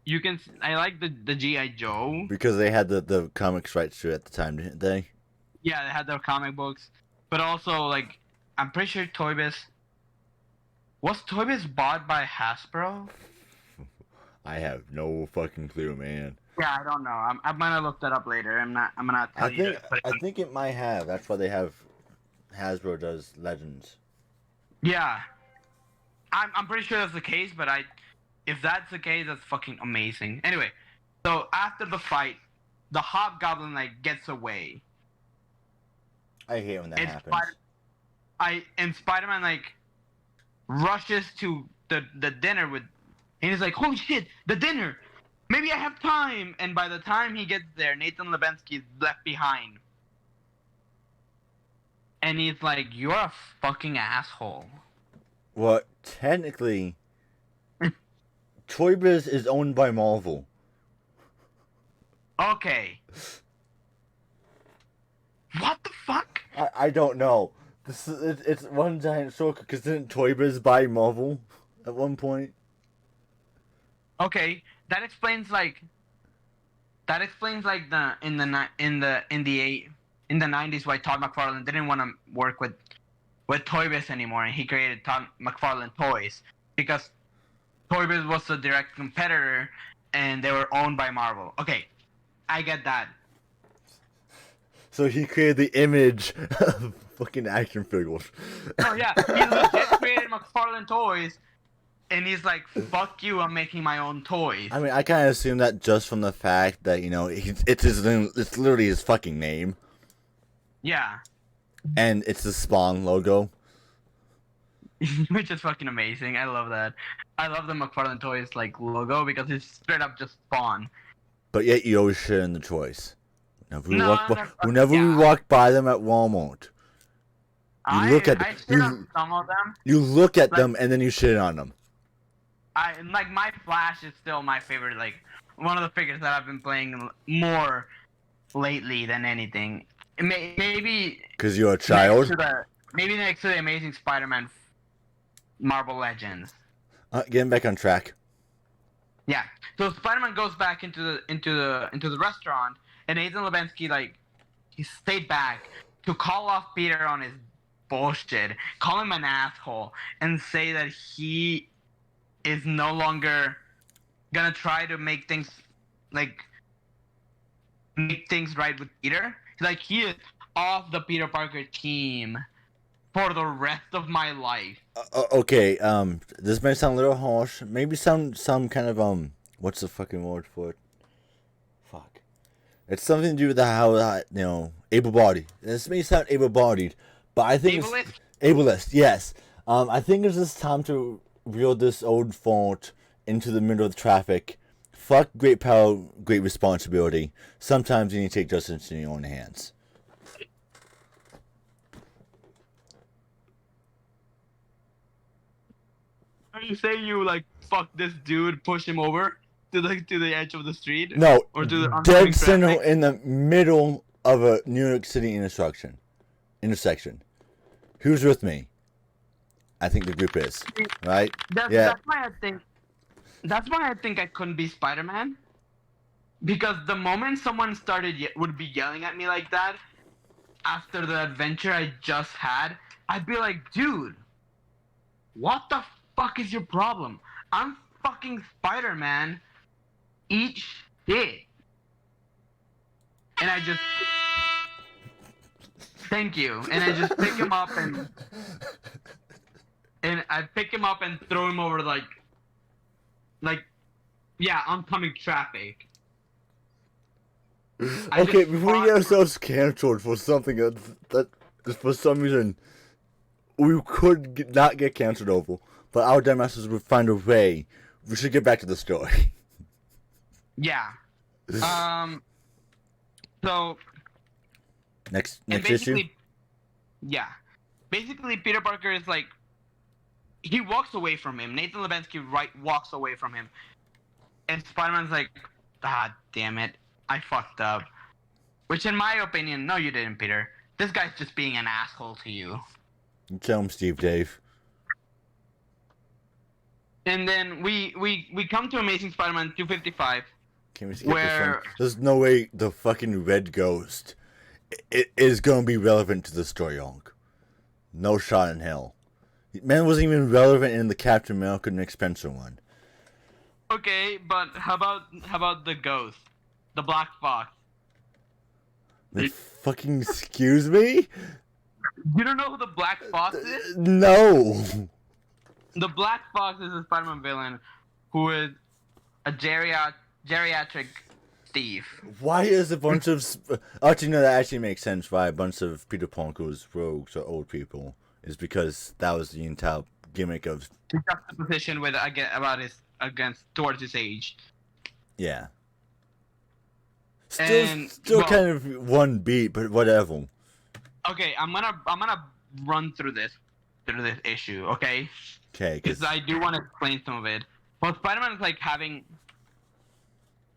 you can. I like the G.I. Joe because they had the comics rights to it at the time, didn't they? Yeah, they had their comic books, but also like I'm pretty sure Toy Biz. Was Toy Biz bought by Hasbro? I have no fucking clue, man. Yeah, I don't know. I'm gonna look that up later. I'm gonna tell you. I think it might have. That's why they have. Hasbro does Legends. Yeah, I'm pretty sure that's the case. But if that's the case, that's fucking amazing. Anyway, so after the fight, the Hobgoblin like gets away. I hate when that happens. Spider-Man like rushes to the dinner with, and he's like, "Holy shit, the dinner! Maybe I have time." And by the time he gets there, Nathan Lebensky is left behind. And he's like, "You're a fucking asshole." Well, technically, Toy Biz is owned by Marvel. Okay. What the fuck? I don't know. It's one giant circle because didn't Toy Biz buy Marvel at one point? Okay, that explains like the in the 90s why Todd McFarlane didn't want to work with Toy Biz anymore, and he created Todd McFarlane Toys because Toy Biz was a direct competitor and they were owned by Marvel. Okay, I get that. So he created the image of fucking action figures. Oh yeah, he legit created McFarlane Toys, and he's like, "Fuck you! I'm making my own toys." I mean, I kind of assume that just from the fact that it's literally his fucking name. Yeah. And it's the Spawn logo. Which is fucking amazing. I love that. I love the McFarlane Toys like logo because it's straight up just Spawn. But yet you always share in the choice. Whenever we walk by them at Walmart, you look at them. Some of them. You look at them and then you shit on them. My Flash is still my favorite. Like one of the figures that I've been playing more lately than anything. Maybe because you're a child. Maybe next to the Amazing Spider-Man Marvel Legends. Getting back on track. Yeah. So Spider-Man goes back into the restaurant, and Nathan Lebensky he stayed back to call off Peter on his bullshit, call him an asshole, and say that he is no longer gonna try to make things right with Peter. Like he is off the Peter Parker team for the rest of my life. Okay, this may sound a little harsh. Maybe some kind of what's the fucking word for it? Fuck. It's something to do with how able-bodied. This may sound able-bodied, but I think Ableist? Ableist, yes. I think it's just time to reel this old fort into the middle of the traffic. Fuck great power, great responsibility. Sometimes you need to take justice in your own hands. Are you saying you like fuck this dude, push him over to the edge of the street? No, Or to the dead oncoming center traffic? in the middle of a New York City intersection. Who's with me? I think the group is, right? Yeah. That's why I think I couldn't be Spider-Man. Because the moment someone would be yelling at me like that after the adventure I just had, I'd be like, dude, what the fuck is your problem? I'm fucking Spider-Man. Eat shit. And I just thank you. And I just pick him up and I pick him up and throw him over like yeah, oncoming traffic. Okay, before we get ourselves canceled for something that for some reason we could not get canceled over, but our dumbasses would find a way. We should get back to the story. Yeah. So Next issue. Yeah. Basically, Peter Parker is like, he walks away from him. Nathan Lebensky walks away from him, and Spider-Man's like, ah, damn it, I fucked up. Which, in my opinion, no, you didn't, Peter. This guy's just being an asshole to you. Tell him, Steve Dave. And then we come to Amazing Spider-Man 255. Can we skip this one? There's no way the fucking Red Ghost is going to be relevant to the story arc. No shot in hell. Man wasn't even relevant in the Captain America Nick Spencer one. Okay, but how about the Ghost, the Black Fox? Fucking excuse me? You don't know who the Black Fox is? No. The Black Fox is a Spider-Man villain who is a geriatric thief. Why is a bunch of... Actually, no, that actually makes sense why a bunch of Peter Parker's rogues are old people. Is because that was the entire gimmick of... The juxtaposition with towards his age. Yeah. Still kind of one beat, but whatever. Okay, I'm gonna run through this issue, okay? Okay. Because I do want to explain some of it. Well, Spider-Man is like having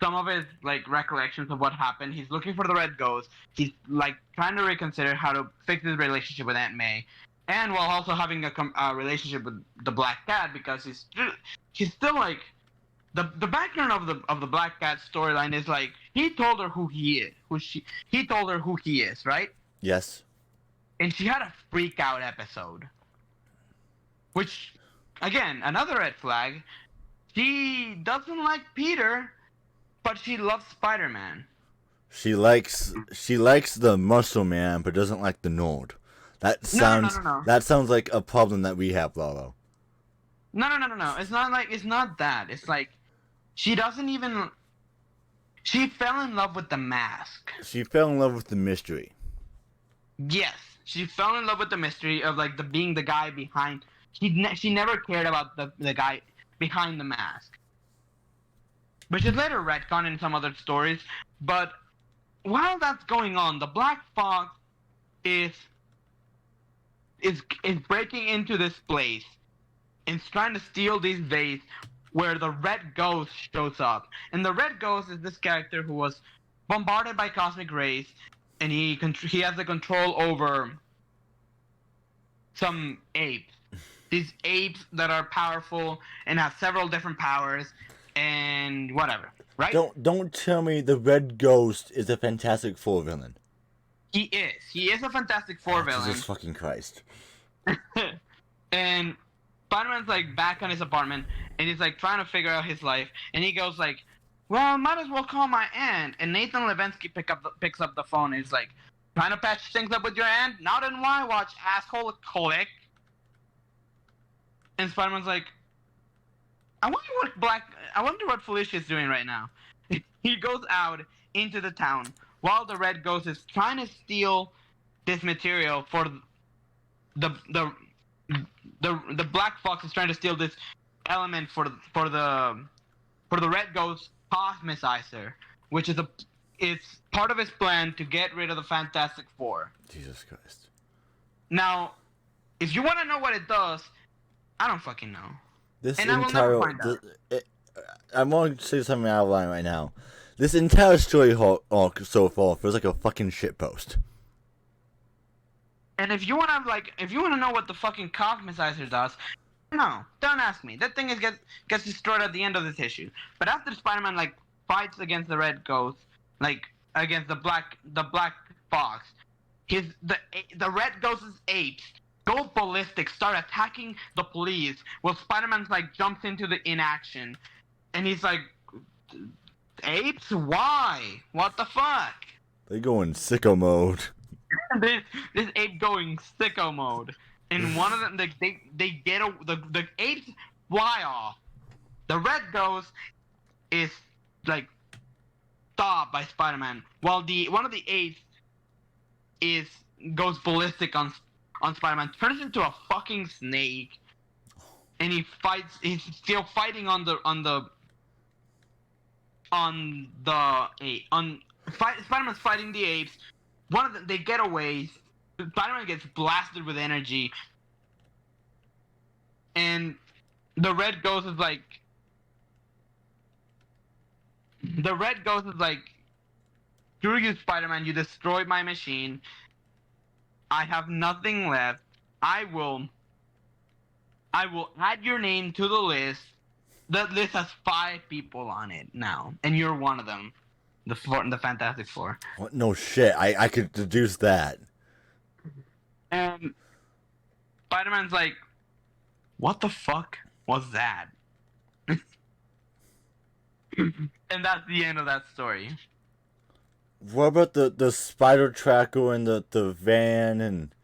some of his like recollections of what happened. He's looking for the Red Ghost. He's like trying to reconsider how to fix his relationship with Aunt May, and while also having a relationship with the Black Cat because she's still like the background of the Black Cat storyline is like he told her who he is, he told her who he is, right? Yes. And she had a freak out episode, which again another red flag. She doesn't like Peter, but she loves Spider-Man. She likes the Muscle Man, but doesn't like the Nord. That sounds No. That sounds like a problem that we have, Lalo. No. It's not that. It's like she doesn't even. She fell in love with the mask. She fell in love with the mystery. Yes, she fell in love with the mystery of like being the guy behind. She never cared about the guy behind the mask, which is later retconned in some other stories. But while that's going on, the Black Fox is breaking into this place and trying to steal these vase where the Red Ghost shows up. And the Red Ghost is this character who was bombarded by cosmic rays, and he has the control over some apes. These apes that are powerful and have several different powers and whatever, right? Don't tell me the Red Ghost is a Fantastic Four villain. He is a Fantastic Four villain. Jesus fucking Christ. And Spider-Man's like back on his apartment and he's like trying to figure out his life, and he goes like, well, I might as well call my aunt. And Nathan Lebensky picks up the phone and he's like, trying to patch things up with your aunt? Not in my watch, asshole. Click. And Spider-Man's like, I wonder what Felicia is doing right now. He goes out into the town while the Red Ghost is trying to steal this material for the the Black Fox is trying to steal this element for the Red Ghost cosmicizer, which is it's part of his plan to get rid of the Fantastic Four. Jesus Christ. Now, if you want to know what it does, I don't fucking know. This And I will never entire find out. I'm going to say something out of line right now. This entire story arc so far feels like a fucking shitpost. And if you want to know what the fucking cosmicizer does, no, don't ask me. That thing gets destroyed at the end of this issue. But after Spider-Man like fights against the Red Ghost, like against the Black Fox, the Red Ghost's apes go ballistic, start attacking the police. While Spider-Man like jumps into the inaction, and he's like, "Apes? Why? What the fuck?" They go in sicko mode. this ape going sicko mode, and one of them they get the apes fly off. The Red Ghost is like stopped by Spider-Man, while one of the apes goes ballistic on Spider-Man, turns into a fucking snake, and he fights. He's still fighting on Spider-Man's fighting the apes. One of them, they get away. Spider-Man gets blasted with energy, and the Red Ghost is like, "Screw you, Spider-Man! You destroyed my machine. I have nothing left. I will add your name to the list. That list has 5 people on it now, and you're one of them. The Fantastic Four." What? No shit. I could deduce that. And Spider-Man's like, "What the fuck was that?" And that's the end of that story. What about the spider tracker and the van and?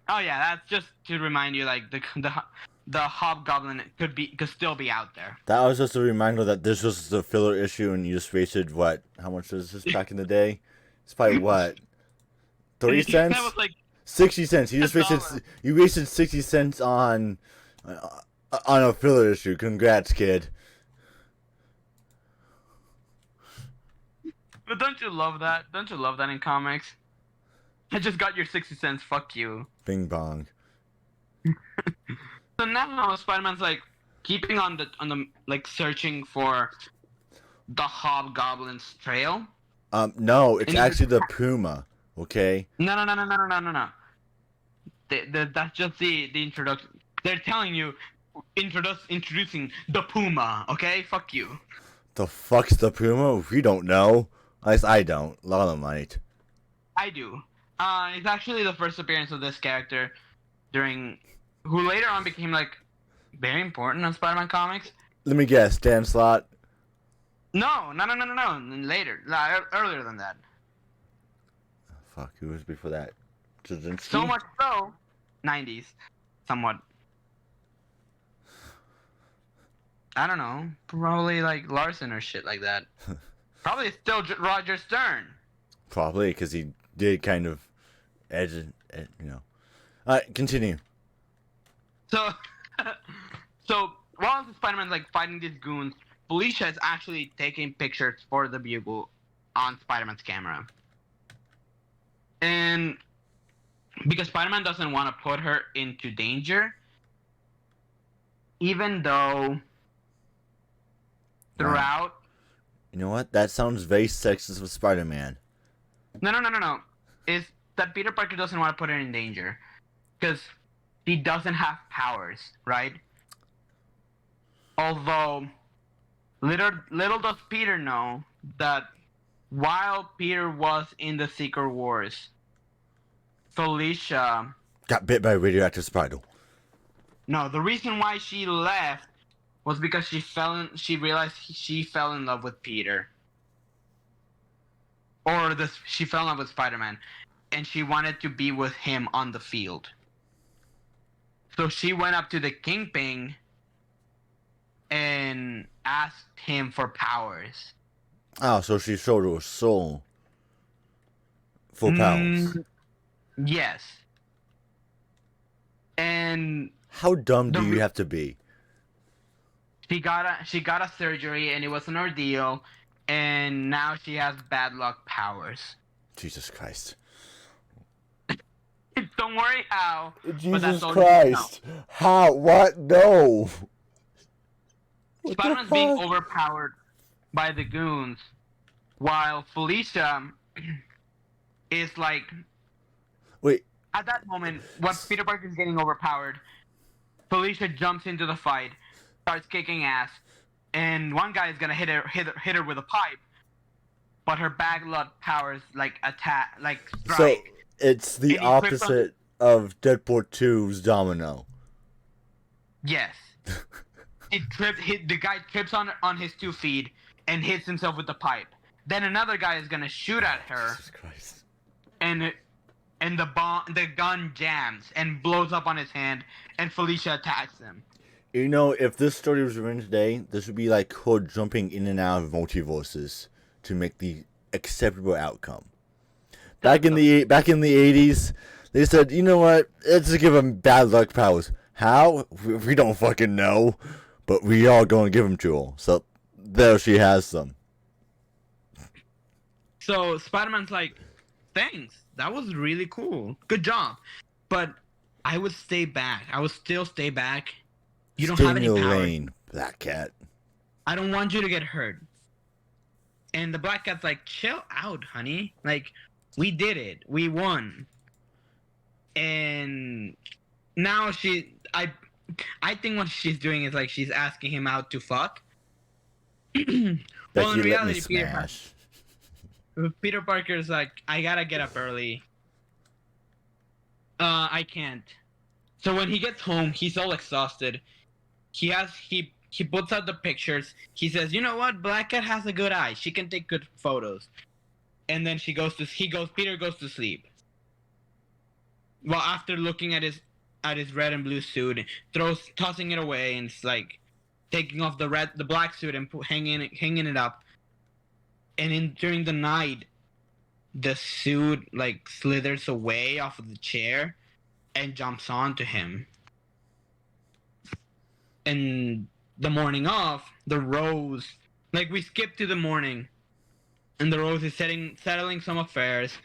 Oh yeah, that's just to remind you, like the Hobgoblin could still be out there. That was just a reminder that this was the filler issue, and you just wasted what? How much was this back in the day? It's probably what? 30 cents? That was like 60 cents. You wasted 60 cents on a filler issue. Congrats, kid. But don't you love that? Don't you love that in comics? I just got your 60 cents. Fuck you. Bing bong. So now Spider-Man's like keeping on the like searching for the Hobgoblin's trail. No, it's actually the Puma. Okay. No. That's just the introduction. They're telling you introducing the Puma. Okay, fuck you. The fuck's the Puma? We don't know. At least I don't. Lalo might. I do. It's actually the first appearance of this character who later on became like very important on Spider-Man comics. Let me guess. Dan Slott. No. Later, earlier than that. Fuck, who was before that? Straczynski? So much so, 90s, somewhat. I don't know, probably like Larson or shit like that. Probably still Roger Stern. Probably, because he did kind of edge, Alright, continue. So while Spider-Man's like fighting these goons, Felicia is actually taking pictures for the Bugle on Spider-Man's camera. And because Spider-Man doesn't want to put her into danger, even though throughout... You know what? That sounds very sexist with Spider-Man. No. Is that Peter Parker doesn't want to put her in danger. Because he doesn't have powers, right? Although, little does Peter know that while Peter was in the Secret Wars, Felicia... got bit by a radioactive spider. No, the reason why she left was because she realized she fell in love with Peter. Or she fell in love with Spider-Man. And she wanted to be with him on the field. So she went up to the Kingpin and asked him for powers. Oh, so she showed her soul. For powers. Yes. And How dumb the do you have to be? she got a surgery, and it was an ordeal, and now she has bad luck powers. Jesus Christ. Don't worry how, but that's Jesus all you need to know. Christ. How? What? No. What the Spider-Man's being fuck? overpowered by the goons, while Felicia is like, Wait. at that moment, when Peter Parker is getting overpowered, Felicia jumps into the fight, starts kicking ass, and one guy is gonna hit her with a pipe, but her bad luck powers like attack, like strike. So it's the And he trips on- opposite of Deadpool 2's Domino. Yes. The guy trips on his 2 feet and hits himself with the pipe. Then another guy is gonna shoot at her, Jesus Christ. and the gun jams and blows up on his hand, and Felicia attacks him. You know, if this story was written today, this would be like Hood jumping in and out of multiverses to make the acceptable outcome. Back in the 80s, they said, you know what? Let's just give him bad luck powers. How? We don't fucking know, but we are going to give them to her. So there she has them. So Spider-Man's like, thanks, that was really cool, good job, but I would stay back. I would still stay back. You don't Stay have in any your power. lane, Black Cat. I don't want you to get hurt. And the Black Cat's like, chill out, honey. Like, we did it. We won. And now I think what she's doing is like she's asking him out to fuck. Well, in Becky, let me reality, smash. Peter Parker's like, I gotta get up early. I can't. So when he gets home, he's all exhausted. He puts out the pictures. He says, you know what? Black Cat has a good eye. She can take good photos. And then Peter goes to sleep. Well, after looking at his red and blue suit, tossing it away, and it's like taking off the black suit and hanging it up. And during the night, the suit like slithers away off of the chair and jumps onto him. And the morning of, the Rose, like we skip to the morning, and the Rose is settling some affairs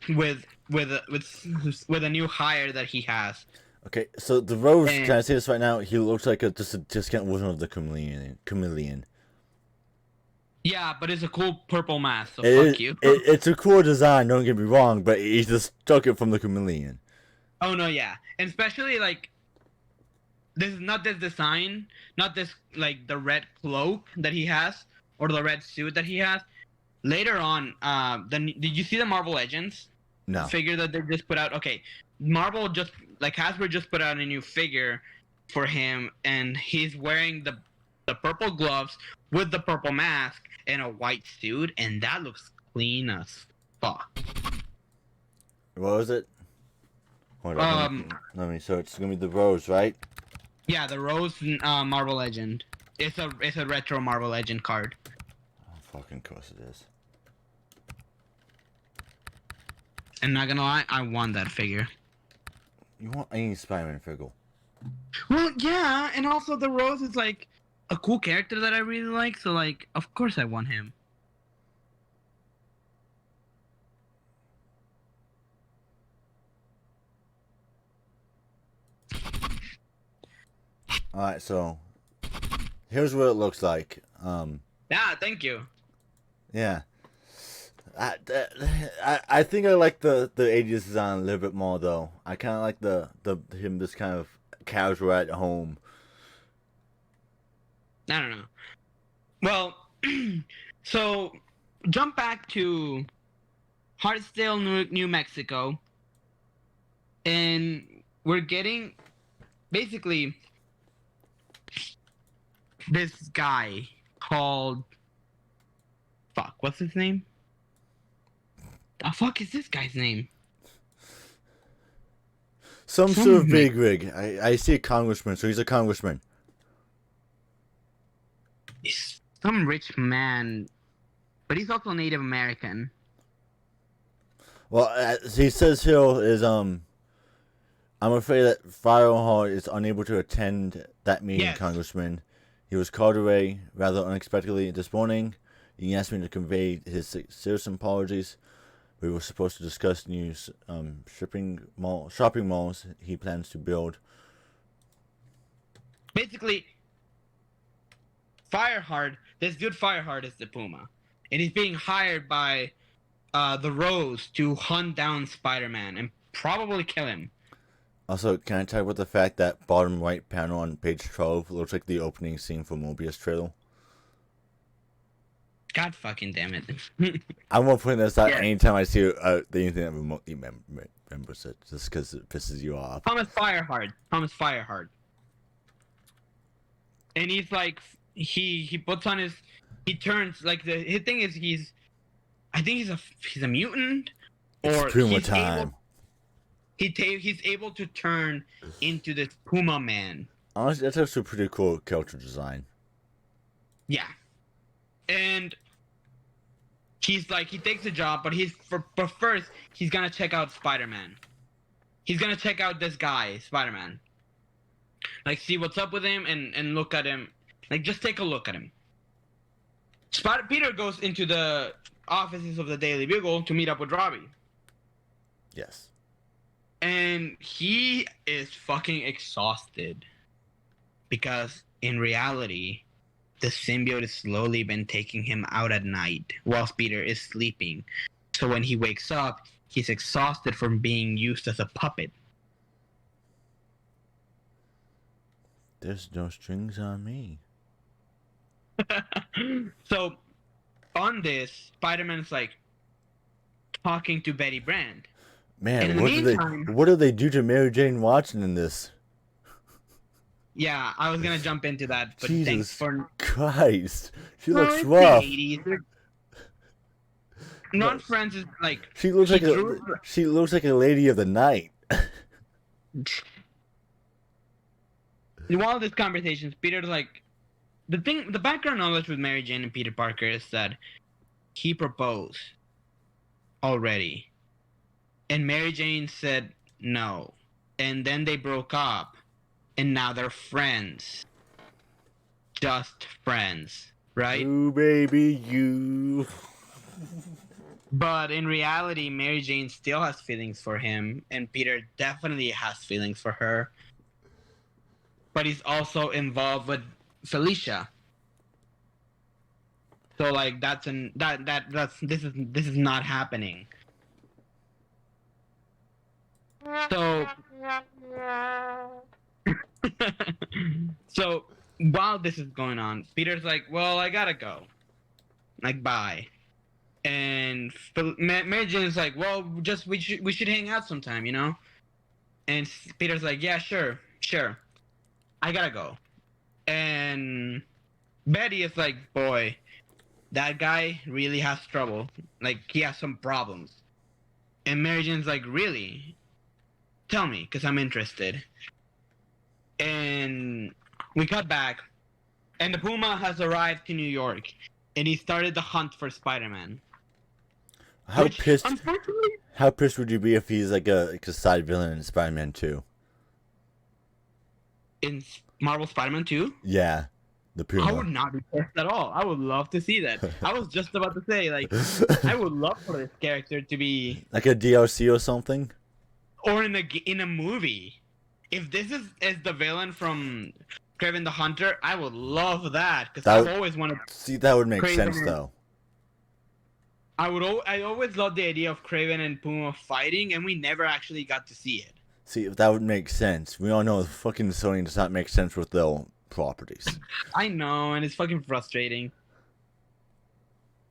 with a new hire that he has. Okay, so the Rose, can I say this right now? He looks like just a discount version of the chameleon. Yeah, but it's a cool purple mask, so fuck you. It's a cool design, don't get me wrong, but he just took it from the chameleon. Oh no, yeah. And especially like this is not this design, not this like the red cloak that he has or the red suit that he has. Later on, did you see the Marvel Legends? No. Figure that they just put out. Okay, Marvel just like Hasbro just put out a new figure for him, and he's wearing the purple gloves with the purple mask and a white suit, and that looks clean as fuck. What was it? Hold on. Let me search. It's gonna be the Rose, right? Yeah, the Rose Marvel Legend. It's a retro Marvel Legend card. Oh, fucking course it is. And not gonna lie, I want that figure. You want any Spider-Man figure? Well, yeah, and also the Rose is like a cool character that I really like, so like, of course I want him. Alright, so here's what it looks like. Yeah, thank you. Yeah. I think I like the 80s design a little bit more though. I kind of like the him this kind of casual at home. I don't know. Well, so jump back to Hartsdale, New Mexico, and we're getting basically this guy called what's his name? The fuck is this guy's name? Some sort of big rig. I see a congressman, so he's a congressman. He's some rich man, but he's also Native American. Well, he says here is I'm I'm afraid that Fireheart is unable to attend that meeting, Yes. Congressman. He was called away rather unexpectedly this morning. He asked me to convey his sincere apologies. We were supposed to discuss new shopping malls he plans to build. Basically, Fireheart, this dude Fireheart is the Puma. And he's being hired by the Rose to hunt down Spider-Man and probably kill him. Also, can I talk about the fact that bottom right panel on page 12 looks like the opening scene for Mobius trailer? God fucking damn it. I won't put this out Yeah. anytime I see anything that remotely remembers it, just because it pisses you off. Thomas Fireheart. And he's like, he puts on he turns, like, his thing is I think he's a mutant, or It's Puma time. He's able to turn into this Puma man. Honestly, that's actually a pretty cool character design. Yeah. And he's like, he takes a job, but first he's gonna check out Spider-Man. He's gonna check out this guy, Spider-Man. Like, see what's up with him and look at him. Like, just take a look at him. Peter goes into the offices of the Daily Bugle to meet up with Robbie. Yes. And he is fucking exhausted. Because in reality, the symbiote has slowly been taking him out at night whilst Peter is sleeping. So when he wakes up, he's exhausted from being used as a puppet. There's no strings on me. So on this, Spider-Man's like talking to Betty Brand. Man, what do they do to Mary Jane Watson in this? Yeah, I was gonna jump into that, but Jesus thanks for Christ. She No, looks it's rough. the 80s. Ron Francis, like, She looks like a lady of the night. while this conversation, Peter's like, the background knowledge with Mary Jane and Peter Parker is that he proposed already, and Mary Jane said no, and then they broke up, and now they're friends, just friends, right? Ooh, baby, you. But in reality, Mary Jane still has feelings for him, and Peter definitely has feelings for her. But he's also involved with Felicia. So like this is not happening. So so while this is going on, Peter's like, "Well, I gotta go. Like, bye." And Mary Jane is like, "Well, we should hang out sometime, you know?" And Peter's like, "Yeah, sure. I gotta go." And Betty is like, "Boy, that guy really has trouble. Like, he has some problems." And Mary Jane's like, "Really? Tell me, because I'm interested." And we cut back, and the Puma has arrived to New York, and he started the hunt for Spider-Man. How pissed would you be if he's like a side villain in Spider-Man 2? In Marvel Spider-Man 2? Yeah, the Puma. I would not be pissed at all. I would love to see that. I was just about to say, like, I would love for this character to be like a DLC or something, or in a movie. If this is the villain from Kraven the Hunter, I would love that, because I've always wanted. See, that would make Kraven sense though. I always loved the idea of Kraven and Puma fighting, and we never actually got to see it. See, that would make sense. We all know fucking Sony does not make sense with their properties. I know, and it's fucking frustrating.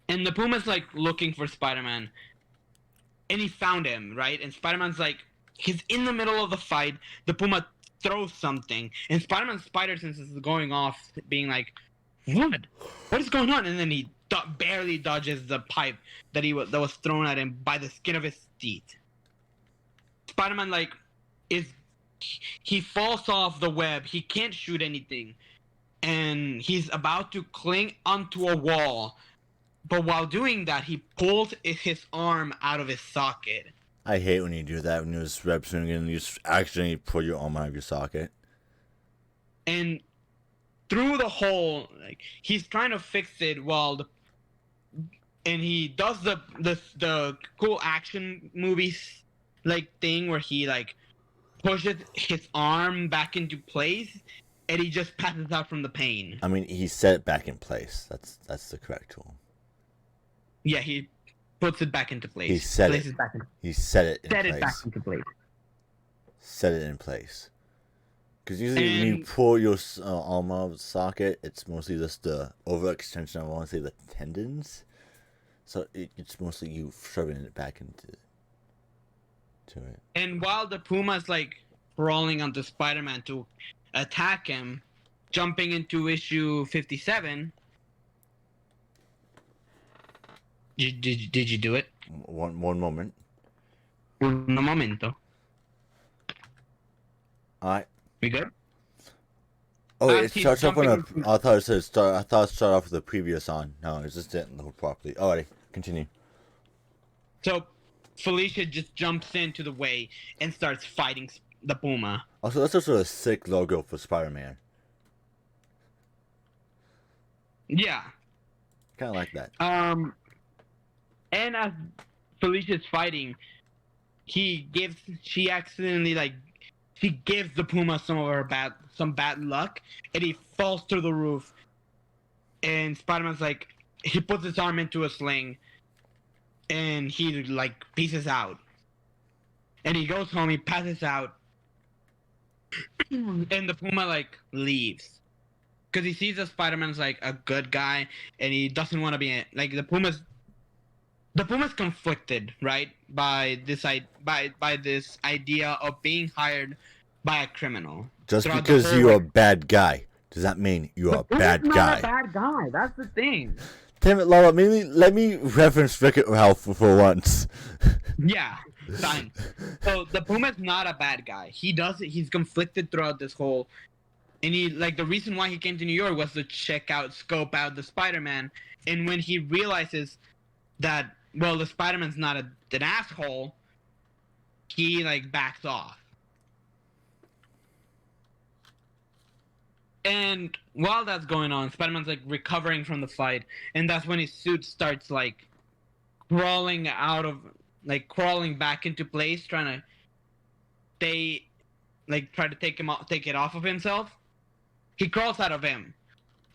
And the Puma's like looking for Spider-Man, and he found him, right? And Spider-Man's like, he's in the middle of the fight. The Puma throws something, and Spider-Man's spider sense is going off, being like, what is going on? And then he barely dodges the pipe that was thrown at him by the skin of his teeth. Spider-Man he falls off the web. He can't shoot anything, and he's about to cling onto a wall. But while doing that, he pulls his arm out of his socket. I hate when you do that when you're just web swinging and you just accidentally pull your arm out of your socket. And through the hole, like he's trying to fix it and he does the cool action movies like thing where he like pushes his arm back into place and he just passes out from the pain. I mean, he set it back in place. That's the correct tool. Yeah, he puts it back into place. He set Places it. Back in, He set it in set place. it back into place. Set it in place. Because usually when you pull your arm out of the socket, it's mostly just the overextension. I want to say the tendons. So it's mostly you shoving it back into it. And while the Puma's like crawling onto Spider-Man to attack him, jumping into issue 57. Did you do it? One moment. Un momento. Alright. We good? Oh, it he's starts off on a. jumping- I thought it said start. I thought it started off with the previous on. No, it just didn't load properly. Alrighty, continue. So Felicia just jumps into the way and starts fighting the Puma. Also, that's also a sick logo for Spider-Man. Yeah. Kind of like that. And as Felicia's fighting, she gives the Puma some bad luck, and he falls through the roof. And Spider-Man's like, he puts his arm into a sling, and he like pieces out. And he goes home, he passes out, and the Puma like leaves. Because he sees that Spider-Man's like a good guy, and he doesn't want to be like the Puma's conflicted, right, by this idea of being hired by a criminal. Just because you're a bad guy, does that mean you're a bad guy? Not a bad guy. That's the thing. Damn it, Lalo. Let me reference Wreck-It Ralph for once. Yeah, fine. So the Puma's not a bad guy. He's conflicted throughout this whole. And he, like, the reason why he came to New York was to scope out the Spider-Man. And when he realizes that, well, the Spider-Man's not an asshole, he, like, backs off. And while that's going on, Spider-Man's, like, recovering from the fight. And that's when his suit starts, like, crawling back into place, trying to try to take it off of himself. He crawls out of him,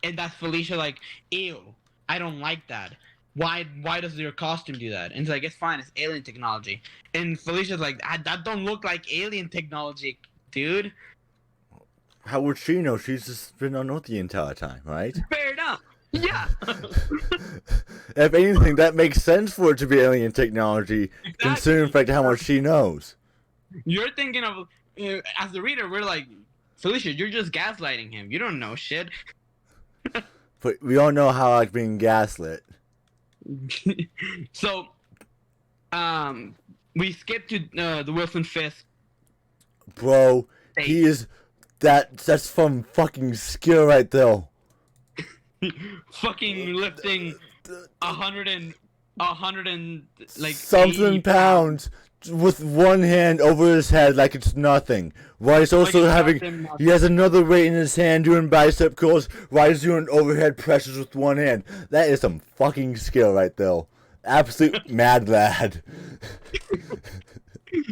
and that's Felicia like, ew, I don't like that. Why does your costume do that? And it's like, it's fine, it's alien technology. And Felicia's like, that don't look like alien technology, dude. How would she know? She's just been on Earth the entire time, right? Fair enough. Yeah. If anything, that makes sense for it to be alien technology, Exactly. considering the fact how much she knows. You're thinking of, as the reader, we're like, Felicia, you're just gaslighting him. You don't know shit. But we all know how I like being gaslit. So, we skip to the Wilson Fisk. Bro, he is that's from fucking skill right there. Fucking lifting 100 and like something 80 pounds with one hand over his head like it's nothing. While he's also he has another weight in his hand doing bicep curls while he's doing overhead pressures with one hand. That is some fucking skill right there. Absolute mad lad.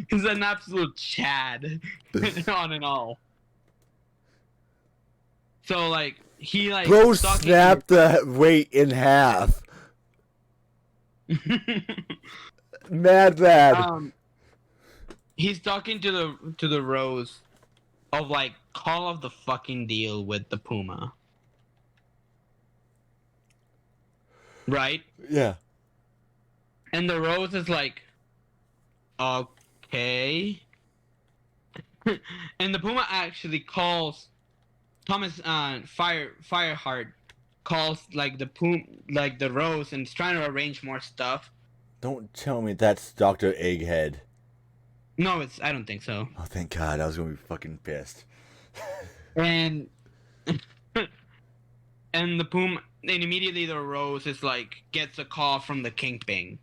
He's an absolute Chad on and all. So like he like Bro snapped the weight in half. Mad lad. He's talking to the Rose of like call off the fucking deal with the Puma. Right? Yeah. And the Rose is like, okay. And the Puma actually calls Thomas Fireheart calls like the Rose and is trying to arrange more stuff. Don't tell me that's Dr. Egghead. No, I don't think so. Oh, thank God. I was going to be fucking pissed. And and the Puma, and immediately the Rose is like gets a call from the Kingpin.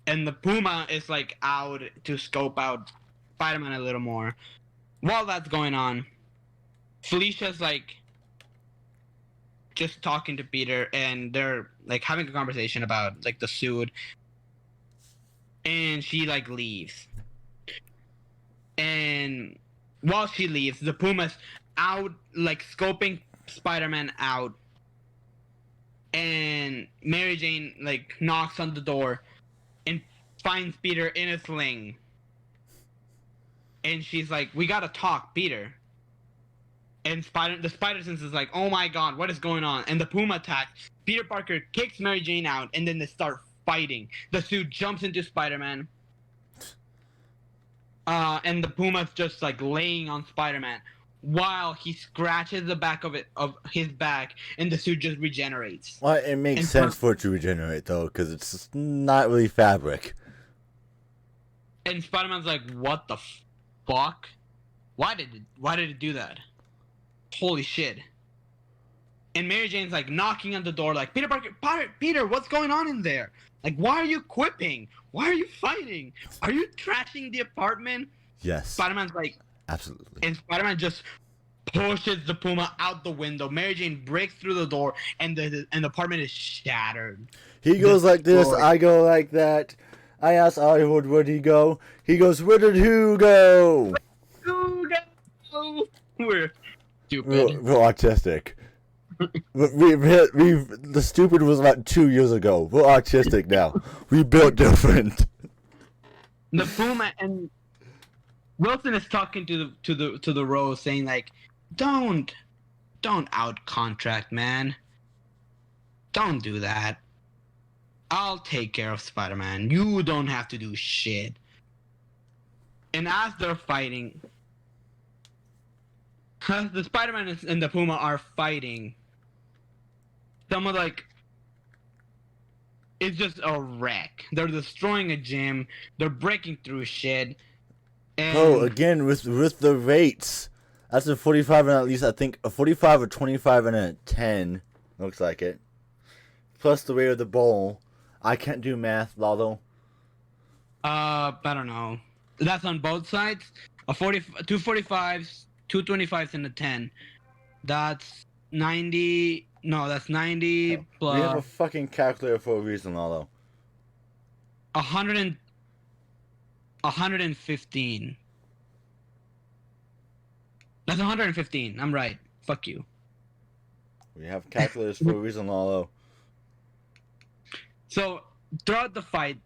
and the Puma is like out to scope out Spider-Man a little more. While that's going on, Felicia's like just talking to Peter, and they're like having a conversation about like the suit, and she like leaves. And while she leaves, the Puma's out like scoping Spider-Man out, and Mary Jane like knocks on the door and finds Peter in a sling. And she's like, "We gotta talk, Peter." And the Spider Sense is like, "Oh my god, what is going on?" And the Puma attacks. Peter Parker kicks Mary Jane out, and then they start fighting. The suit jumps into Spider-Man. And the Puma's just like laying on Spider-Man while he scratches the back of his back, and the suit just regenerates. Well, it makes sense for it to regenerate though, because it's not really fabric. And Spider-Man's like, "What the fuck? Why did it do that? Holy shit!" And Mary Jane's like knocking on the door, like, "Peter Parker, Peter, what's going on in there? Like, why are you quipping? Why are you fighting? Are you trashing the apartment?" Yes. Spider-Man's like, absolutely. And Spider-Man just pushes the Puma out the window. Mary Jane breaks through the door, and the apartment is shattered. He goes like this, I go like that. I ask Hollywood, where'd he go? He goes, where did who go? Who go? We're stupid. We're autistic. The stupid was about 2 years ago. We're autistic now. We built different. The Puma and Wilson is talking to the Rose, saying like, don't out contract, man. Don't do that. I'll take care of Spider-Man. You don't have to do shit. And as they're fighting, the Spider-Man and the Puma are fighting. Someone like, it's just a wreck. They're destroying a gym. They're breaking through shit. And again with the rates, that's a 45 and at least I think a 45, a 25, and a 10. Looks like it. Plus the weight of the bowl. I can't do math, Lalo. I don't know. That's on both sides. A 2 45s, 2 25s, and a 10. That's 90. No, that's 90 plus. We have a fucking calculator for a reason, Lalo. 115. That's 115. I'm right. Fuck you. We have calculators for a reason, Lalo. So throughout the fight,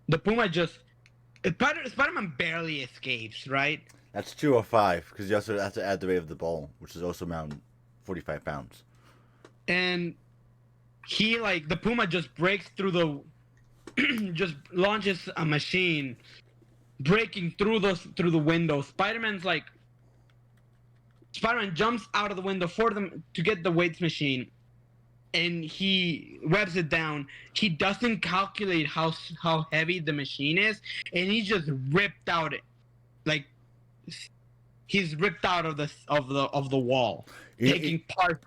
the Puma just Spider-Man barely escapes, right? That's 205 because you also have to add the weight of the ball, which is also around 45 pounds. And he the Puma just breaks through the just launches a machine, breaking through the window. Spider-Man jumps out of the window for them to get the weights machine, and he webs it down. He doesn't calculate how heavy the machine is, and he just ripped out he's ripped out of the wall, taking part.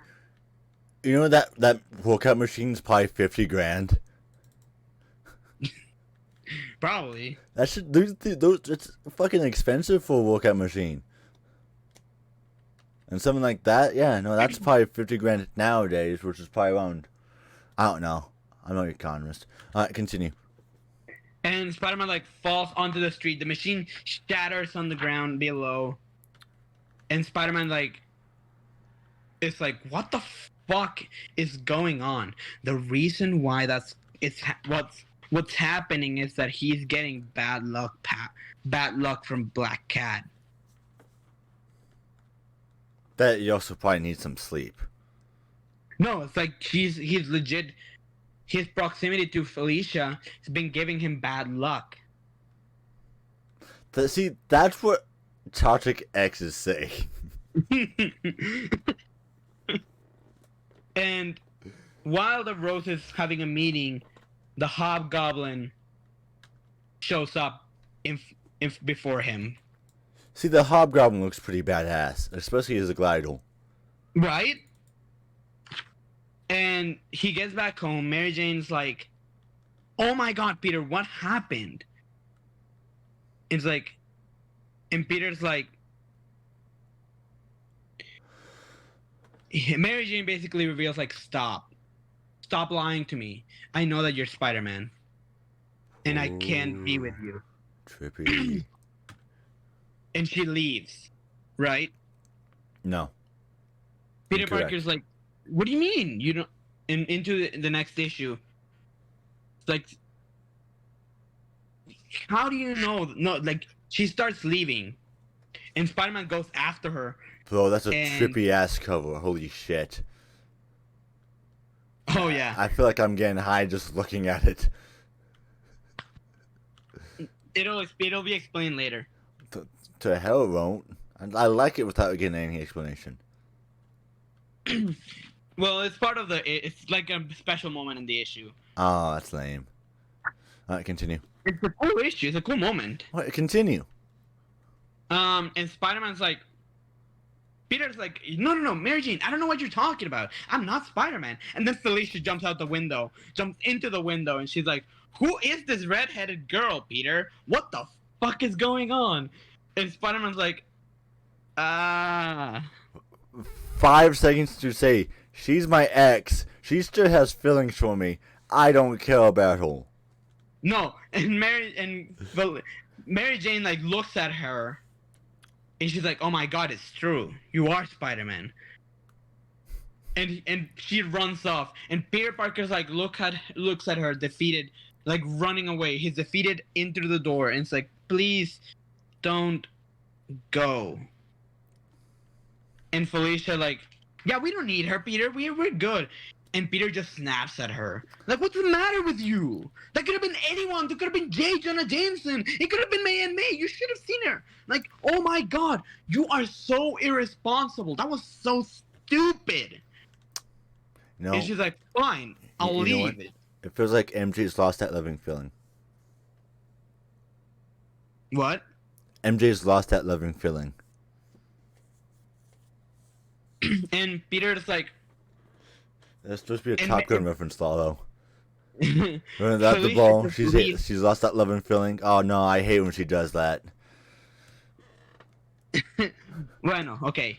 You know that workout machine's probably 50 grand. Probably. That should those it's fucking expensive for a workout machine. And something like that, yeah, no, that's probably 50 grand nowadays, which is probably around, I don't know. I'm not an economist. Alright, continue. And Spider-Man falls onto the street. The machine shatters on the ground below. And Spider-Man it's like, what the fuck is going on? The reason why what's happening is that he's getting bad luck from Black Cat. That you also probably need some sleep. No, it's like he's legit. His proximity to Felicia has been giving him bad luck. See, that's what Toxic X's say. And while the Rose is having a meeting, the Hobgoblin shows up before him. See, the Hobgoblin looks pretty badass, especially as a Glidle. Right? And he gets back home. Mary Jane's like, "Oh my God, Peter, what happened?" It's like, and Peter's like, Mary Jane basically reveals like, stop lying to me. I know that you're Spider-Man, and I can't be Ooh, with you. trippy. And she leaves, right? No, Peter Parker's incorrect. like, "What do you mean? You don't?" And into the next issue, it's like, how do you know? No, like she starts leaving, and Spider-Man goes after her, Bro, that's a and trippy ass cover. Holy shit. oh yeah, I feel like I'm getting high just looking at it. it'll be explained later. To, to hell it won't. I like it without getting any explanation. Well, it's part of the. It's like a special moment in the issue. Oh, that's lame. Alright, continue. It's a cool issue. It's a cool moment. What? Continue. And Spider-Man's like, Peter's like, no, Mary Jane, I don't know what you're talking about. I'm not Spider-Man. And then Felicia jumps jumps into the window, and she's like, who is this redheaded girl, Peter? What the fuck is going on? And Spider-Man's like, ah. 5 seconds to say, she's my ex. She still has feelings for me. I don't care about her. No. And Mary Jane like looks at her, and she's like, oh my God, it's true. You are Spider-Man. And she runs off, and Peter Parker's like looks at her defeated, like running away. He's defeated into the door, and it's like, please don't go. And Felicia like, yeah, we don't need her, Peter. We're good. And Peter just snaps at her. Like, what's the matter with you? That could have been anyone. That could have been J. Jonah Jameson. It could have been May and May. You should have seen her. Like, oh my God, you are so irresponsible. That was so stupid. No. And she's like, fine, I'll leave it. It feels like MJ's lost that loving feeling. What? MJ's lost that loving feeling. And Peter's like, That's supposed to be a and Top Gun and- reference, though. Remember that the Felicia ball? just She's leaves. she's lost that loving feeling. Oh no, I hate when she does that. Bueno, okay.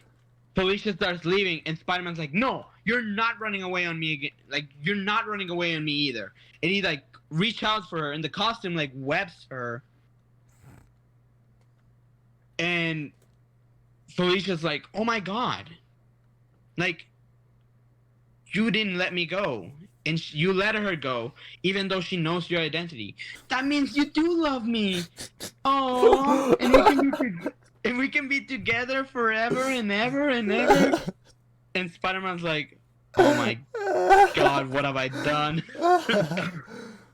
Felicia starts leaving, and Spider-Man's like, no, you're not running away on me again. Like, you're not running away on me either. And he, like, reach out for her, and the costume, like, webs her. And Felicia's like, oh my God. Like, you didn't let me go. And you let her go, even though she knows your identity. That means you do love me. Oh, and we can be together forever and ever and ever. And Spider-Man's like, oh my God, what have I done?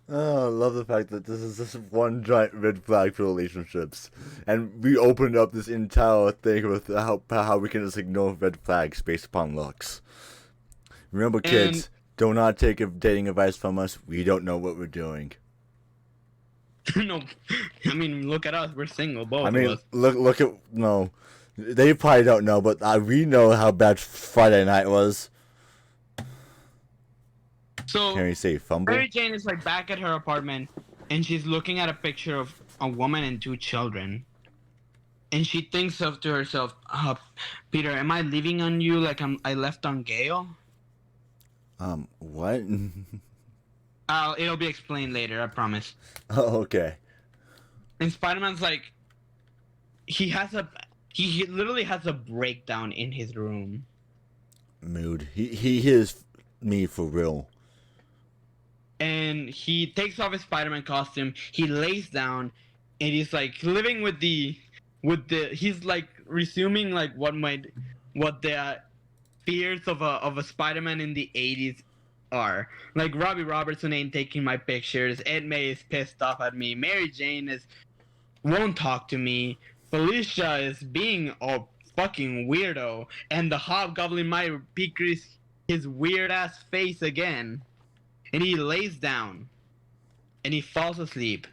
Oh, I love the fact that this is just one giant red flag for relationships, and we opened up this entire thing with how we can just ignore red flags based upon looks. Remember, kids, do not take dating advice from us. We don't know what we're doing. No, I mean, look at us. We're single, both I of mean, us. look at no. They probably don't know, but we know how bad Friday night was. So Can we say fumble? Mary Jane is like back at her apartment, and she's looking at a picture of a woman and two children. And she thinks of to herself, Peter, am I leaving on you like I left on Gale? What? It'll be explained later, I promise. Oh, okay. And Spider-Man's like, he literally has a breakdown in his room. Mood. He is me for real. And he takes off his Spider-Man costume. He lays down, and he's like living with the. He's like resuming like what the fears of a Spider-Man in the 80s are. Like, Robbie Robertson ain't taking my pictures. Ed May is pissed off at me. Mary Jane won't talk to me. Felicia is being a fucking weirdo, and the Hobgoblin might peek his weird ass face again. And he lays down, and he falls asleep,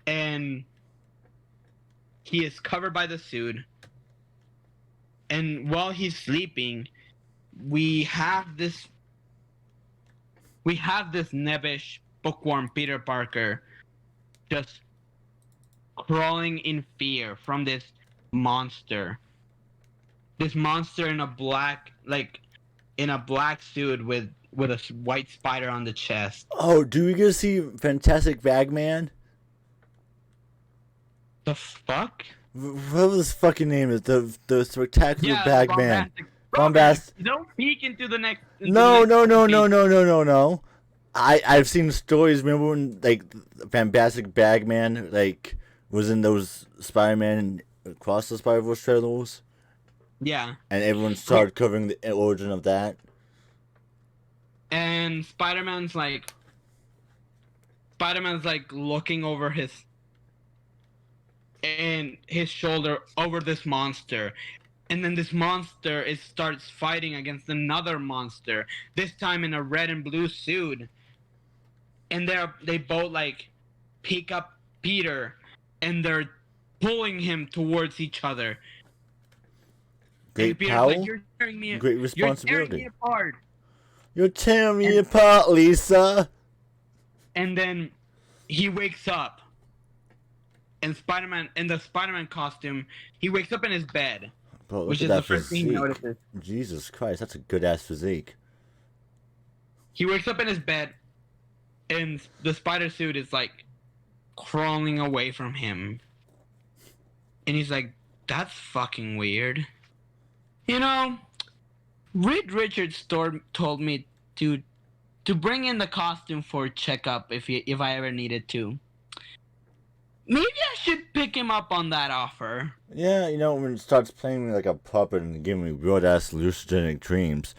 and he is covered by the suit. And while he's sleeping, we have this we have this nebbish bookworm Peter Parker just crawling in fear from this monster. This monster in a black suit with a white spider on the chest. Oh, do we get to see Fantastic Bagman? The fuck? Whatever this fucking name is, the spectacular Bagman. Bombast. Don't peek into the next. No. I've seen stories. Remember when like Fantastic Bagman like was in those Spider-Man Across the Spider-Verse trailers? Yeah. And everyone started covering the origin of that. And Spider-Man's like looking over his shoulder over this monster. And then this monster starts fighting against another monster, this time in a red and blue suit. And they both like pick up Peter and they're pulling him towards each other. Great power, like, great responsibility. You're tearing me apart. You're tearing me apart, Lisa. And then he wakes up. And Spider-Man, in the Spider-Man costume, he wakes up in his bed. Bro, look which at is that the first thing he physique. notices. Jesus Christ, that's a good-ass physique. He wakes up in his bed, and the spider suit is, like, crawling away from him. And he's like, that's fucking weird. You know, Reed Richards told me to bring in the costume for a checkup if I ever needed to. Maybe I should pick him up on that offer. Yeah, you know, when it starts playing me like a puppet and giving me weird-ass hallucinogenic dreams,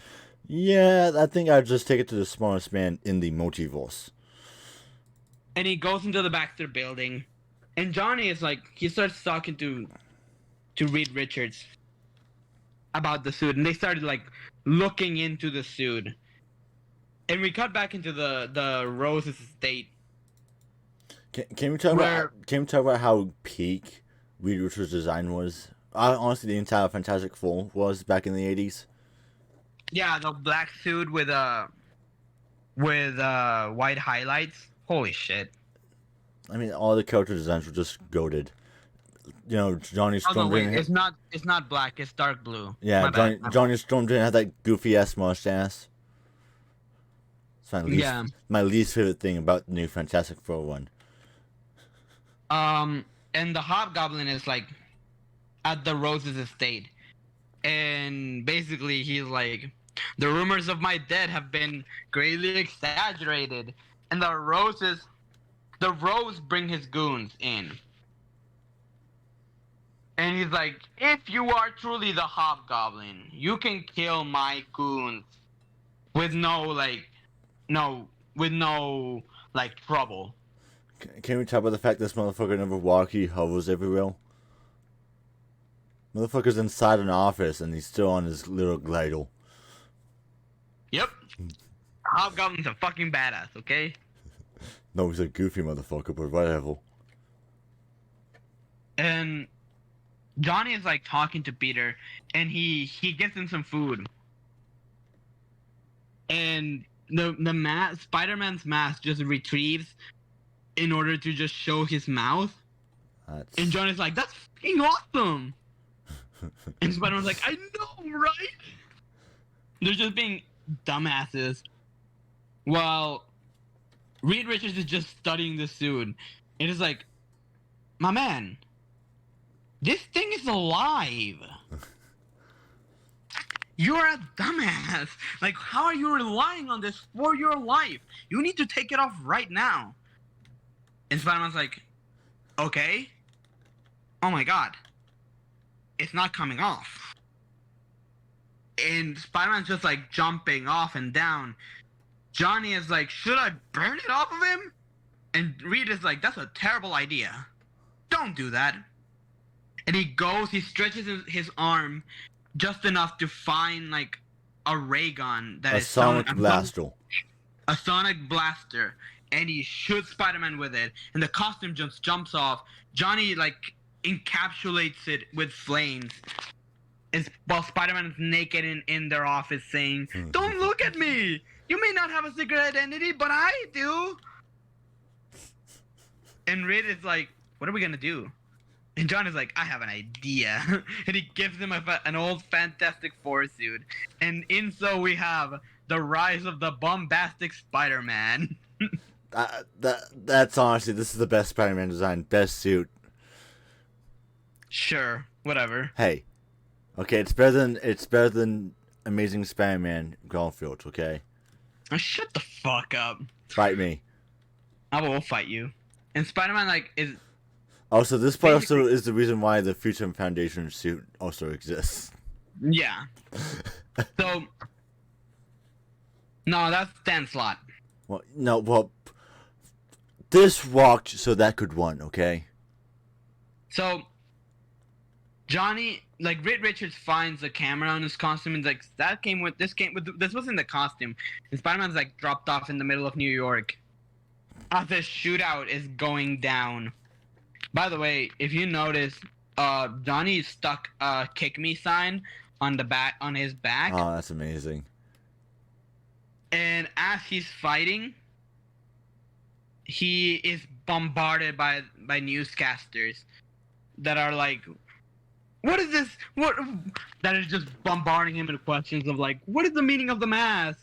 yeah, I think I'd just take it to the smartest man in the multiverse. And he goes into the Baxter building, and Johnny is like, he starts talking to Reed Richards about the suit, and they started like looking into the suit. And we cut back into the Rose's estate. Can we talk about how peak Reed Richards' design was? Honestly, the entire Fantastic Four was back in the 80s. Yeah, the black suit with white highlights. Holy shit! I mean, all the character designs were just goated. You know, Johnny Storm didn't. It's not black. It's dark blue. Yeah, Johnny Storm didn't have that goofy ass mustache. It's my least favorite thing about the new Fantastic Four one. And the Hobgoblin is like at the Rose's estate, and basically he's like, the rumors of my death have been greatly exaggerated, and the Rose bring his goons in, and he's like, if you are truly the Hobgoblin, you can kill my goons with no trouble. Can we talk about the fact this motherfucker never walks, he hovers everywhere? Motherfucker's inside an office and he's still on his little glider. Yep. Hobgoblin's a fucking badass, okay? No, he's a goofy motherfucker, but whatever. And Johnny is like talking to Peter, and he gets him some food. And the Spider-Man's mask just retrieves in order to just show his mouth. And Johnny's like, that's fucking awesome! And Spider-Man's like, I know, right? They're just being dumbasses. While Reed Richards is just studying the suit. It is like, my man, this thing is alive. You're a dumbass. Like, how are you relying on this for your life? You need to take it off right now. And Spider-Man's like, okay. Oh my god. It's not coming off. And Spider-Man's just like jumping off and down. Johnny is like, should I burn it off of him? And Reed is like, that's a terrible idea. Don't do that. And he stretches his arm just enough to find like a ray gun that is a sonic blaster. A sonic blaster. And he shoots Spider-Man with it, and the costume just jumps off. Johnny like encapsulates it with flames, while Spider-Man is naked in their office saying, "Don't look at me! You may not have a secret identity, but I do. And Reed is like, what are we gonna do? And John is like, I have an idea. And he gives him an old Fantastic Four suit. And in so we have the rise of the bombastic Spider-Man. That's honestly, this is the best Spider-Man design, best suit. Sure, whatever. Hey, okay, it's better than Amazing Spider-Man Garfield. Okay, Oh, shut the fuck up. fight me. I will fight you. And Spider-Man like is Also, this part also is the reason why the Future Foundation suit also exists. yeah. So no, that's Dan Slott. Well, no, well, this walked so that could run. Okay. So Johnny, like Reed Richards finds a camera on his costume and like this wasn't the costume. And Spider-Man's like dropped off in the middle of New York. As the shootout is going down. By the way, if you notice, Johnny stuck a "kick me" sign on his back. Oh, that's amazing. And as he's fighting, he is bombarded by newscasters that are like, what is this? What? That is just bombarding him with questions of like, what is the meaning of the mask?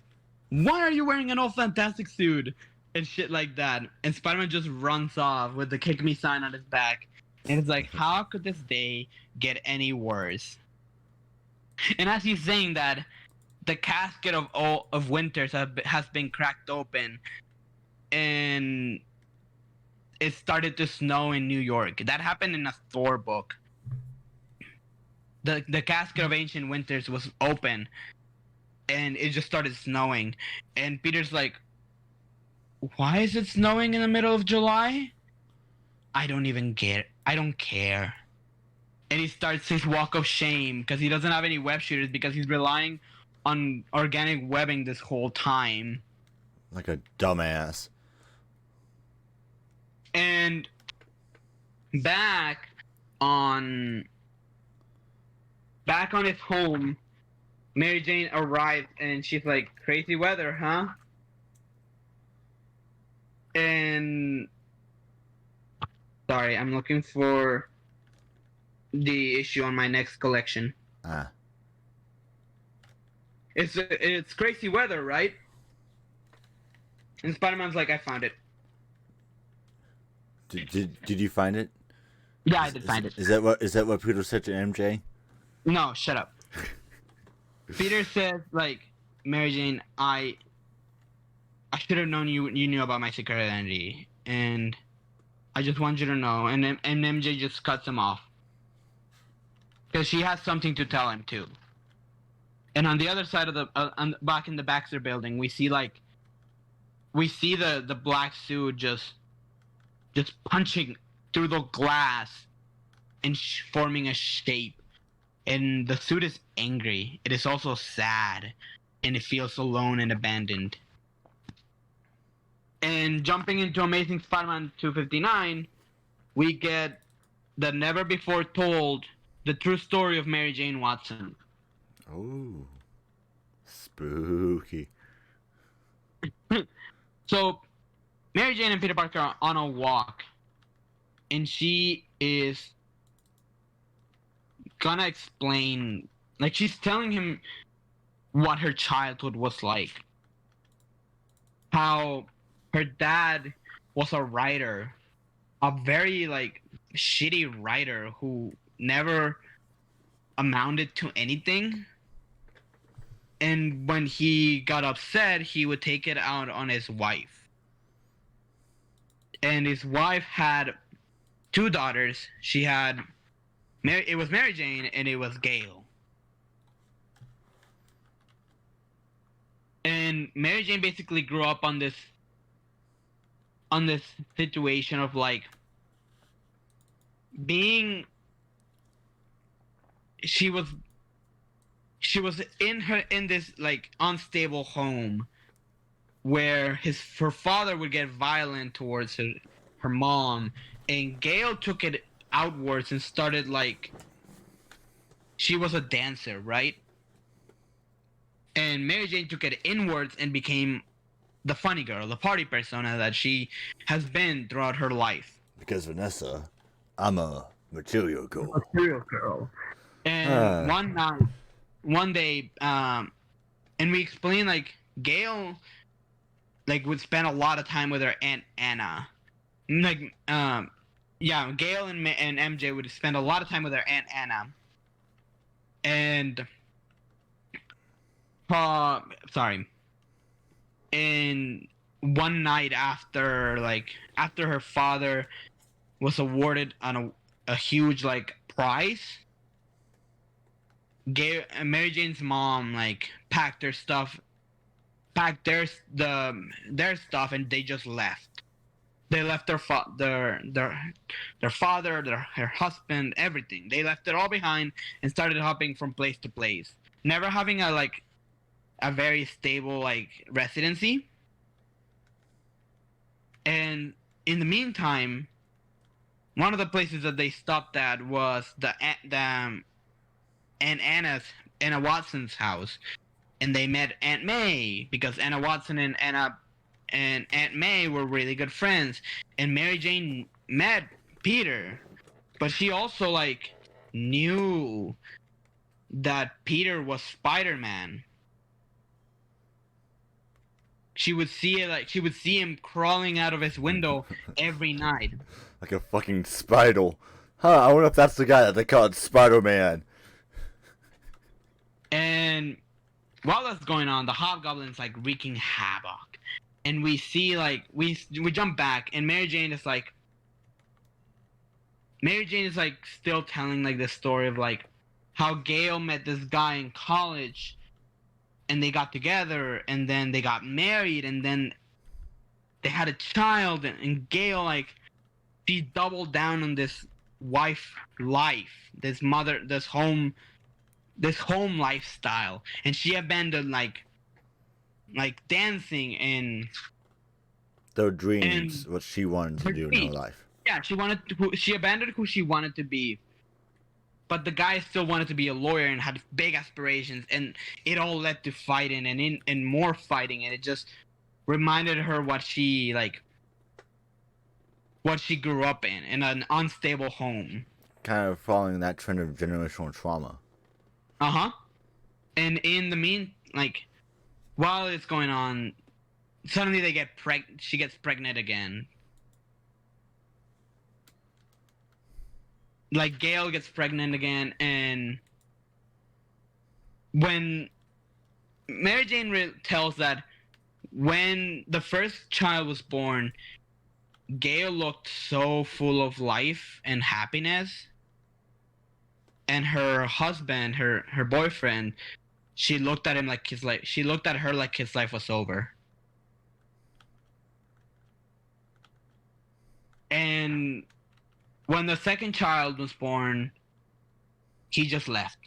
Why are you wearing an old Fantastic suit? And shit like that. And Spider-Man just runs off with the "kick me" sign on his back. And it's like, how could this day get any worse? And as he's saying that, the casket of Winters has been cracked open. And it started to snow in New York. That happened in a Thor book. The casket of Ancient Winters was open. And it just started snowing. And Peter's like, why is it snowing in the middle of July? I don't even get it. I don't care. And he starts his walk of shame because he doesn't have any web shooters because he's relying on organic webbing this whole time. Like a dumbass. And back on his home, Mary Jane arrives and she's like, crazy weather, huh? And sorry, I'm looking for the issue on my next collection. Ah. It's crazy weather, right? And Spider-Man's like, I found it. Did you find it? Yeah, I did find it. Is that what Peter said to MJ? No, shut up. Peter says, like, Mary Jane, I should have known you knew about my secret identity, and I just want you to know. And MJ just cuts him off because she has something to tell him too. And on the other side of the back in the Baxter building, we see the black suit just punching through the glass and forming a shape. And the suit is angry. It is also sad, and it feels alone and abandoned. And jumping into Amazing Spider-Man 259, we get the never before told, the true story of Mary Jane Watson. Oh, spooky. So, Mary Jane and Peter Parker are on a walk, and she is gonna explain, like, she's telling him what her childhood was like. How her dad was a writer, a very, like, shitty writer who never amounted to anything. And when he got upset, he would take it out on his wife. And his wife had 2 daughters. She had it was Mary Jane and it was Gail. And Mary Jane basically grew up on this situation of, like, being, she was in this, like, unstable home where her father would get violent towards her mom, and Gail took it outwards and started, like, she was a dancer, right? And Mary Jane took it inwards and became the funny girl, the party persona that she has been throughout her life. Because Vanessa, I'm a material girl. Material girl. And Ah. one day, and we explained like Gail, like would spend a lot of time with her Aunt Anna, like yeah, Gail and MJ would spend a lot of time with her Aunt Anna, and sorry, and one night after her father was awarded on a huge like prize, Mary Jane's mom like packed their stuff, packed their stuff, and they just left. They left their father, her husband, everything. They left it all behind and started hopping from place to place, never having a very stable like residency. And in the meantime, one of the places that they stopped at was the Anna Watson's house, and they met Aunt May because Anna Watson and Aunt May were really good friends, and Mary Jane met Peter, but she also like knew that Peter was Spider-Man. She would see him crawling out of his window every night. Like a fucking spider. Huh, I wonder if that's the guy that they called Spider-Man. And while that's going on, the Hobgoblin's like wreaking havoc. And we see like we jump back, and Mary Jane is like still telling like the story of like how Gail met this guy in college, and they got together, and then they got married, and then they had a child, and Gail like she doubled down on this wife life, this home lifestyle, and she abandoned like dancing and Their dreams, what she wanted to do in her life. Yeah, she abandoned who she wanted to be, but the guy still wanted to be a lawyer and had big aspirations, and it all led to fighting and more fighting, and it just reminded her what she grew up in an unstable home. Kind of following that trend of generational trauma. Uh-huh. And in the while it's going on, suddenly she gets pregnant again. Like Gail gets pregnant again, and when Mary Jane tells that when the first child was born, Gail looked so full of life and happiness, and her husband, her boyfriend, she looked at her like his life was over. And when the second child was born, he just left.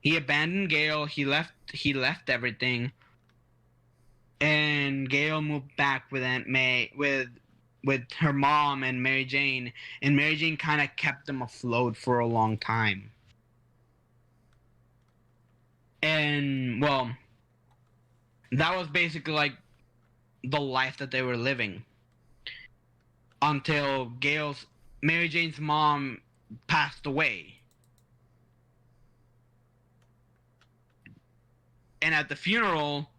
He abandoned Gail. He left everything. And Gail moved back with Aunt May, with her mom and Mary Jane. And Mary Jane kind of kept them afloat for a long time. And, well, that was basically like the life that they were living. Until Mary Jane's mom passed away. And at the funeral,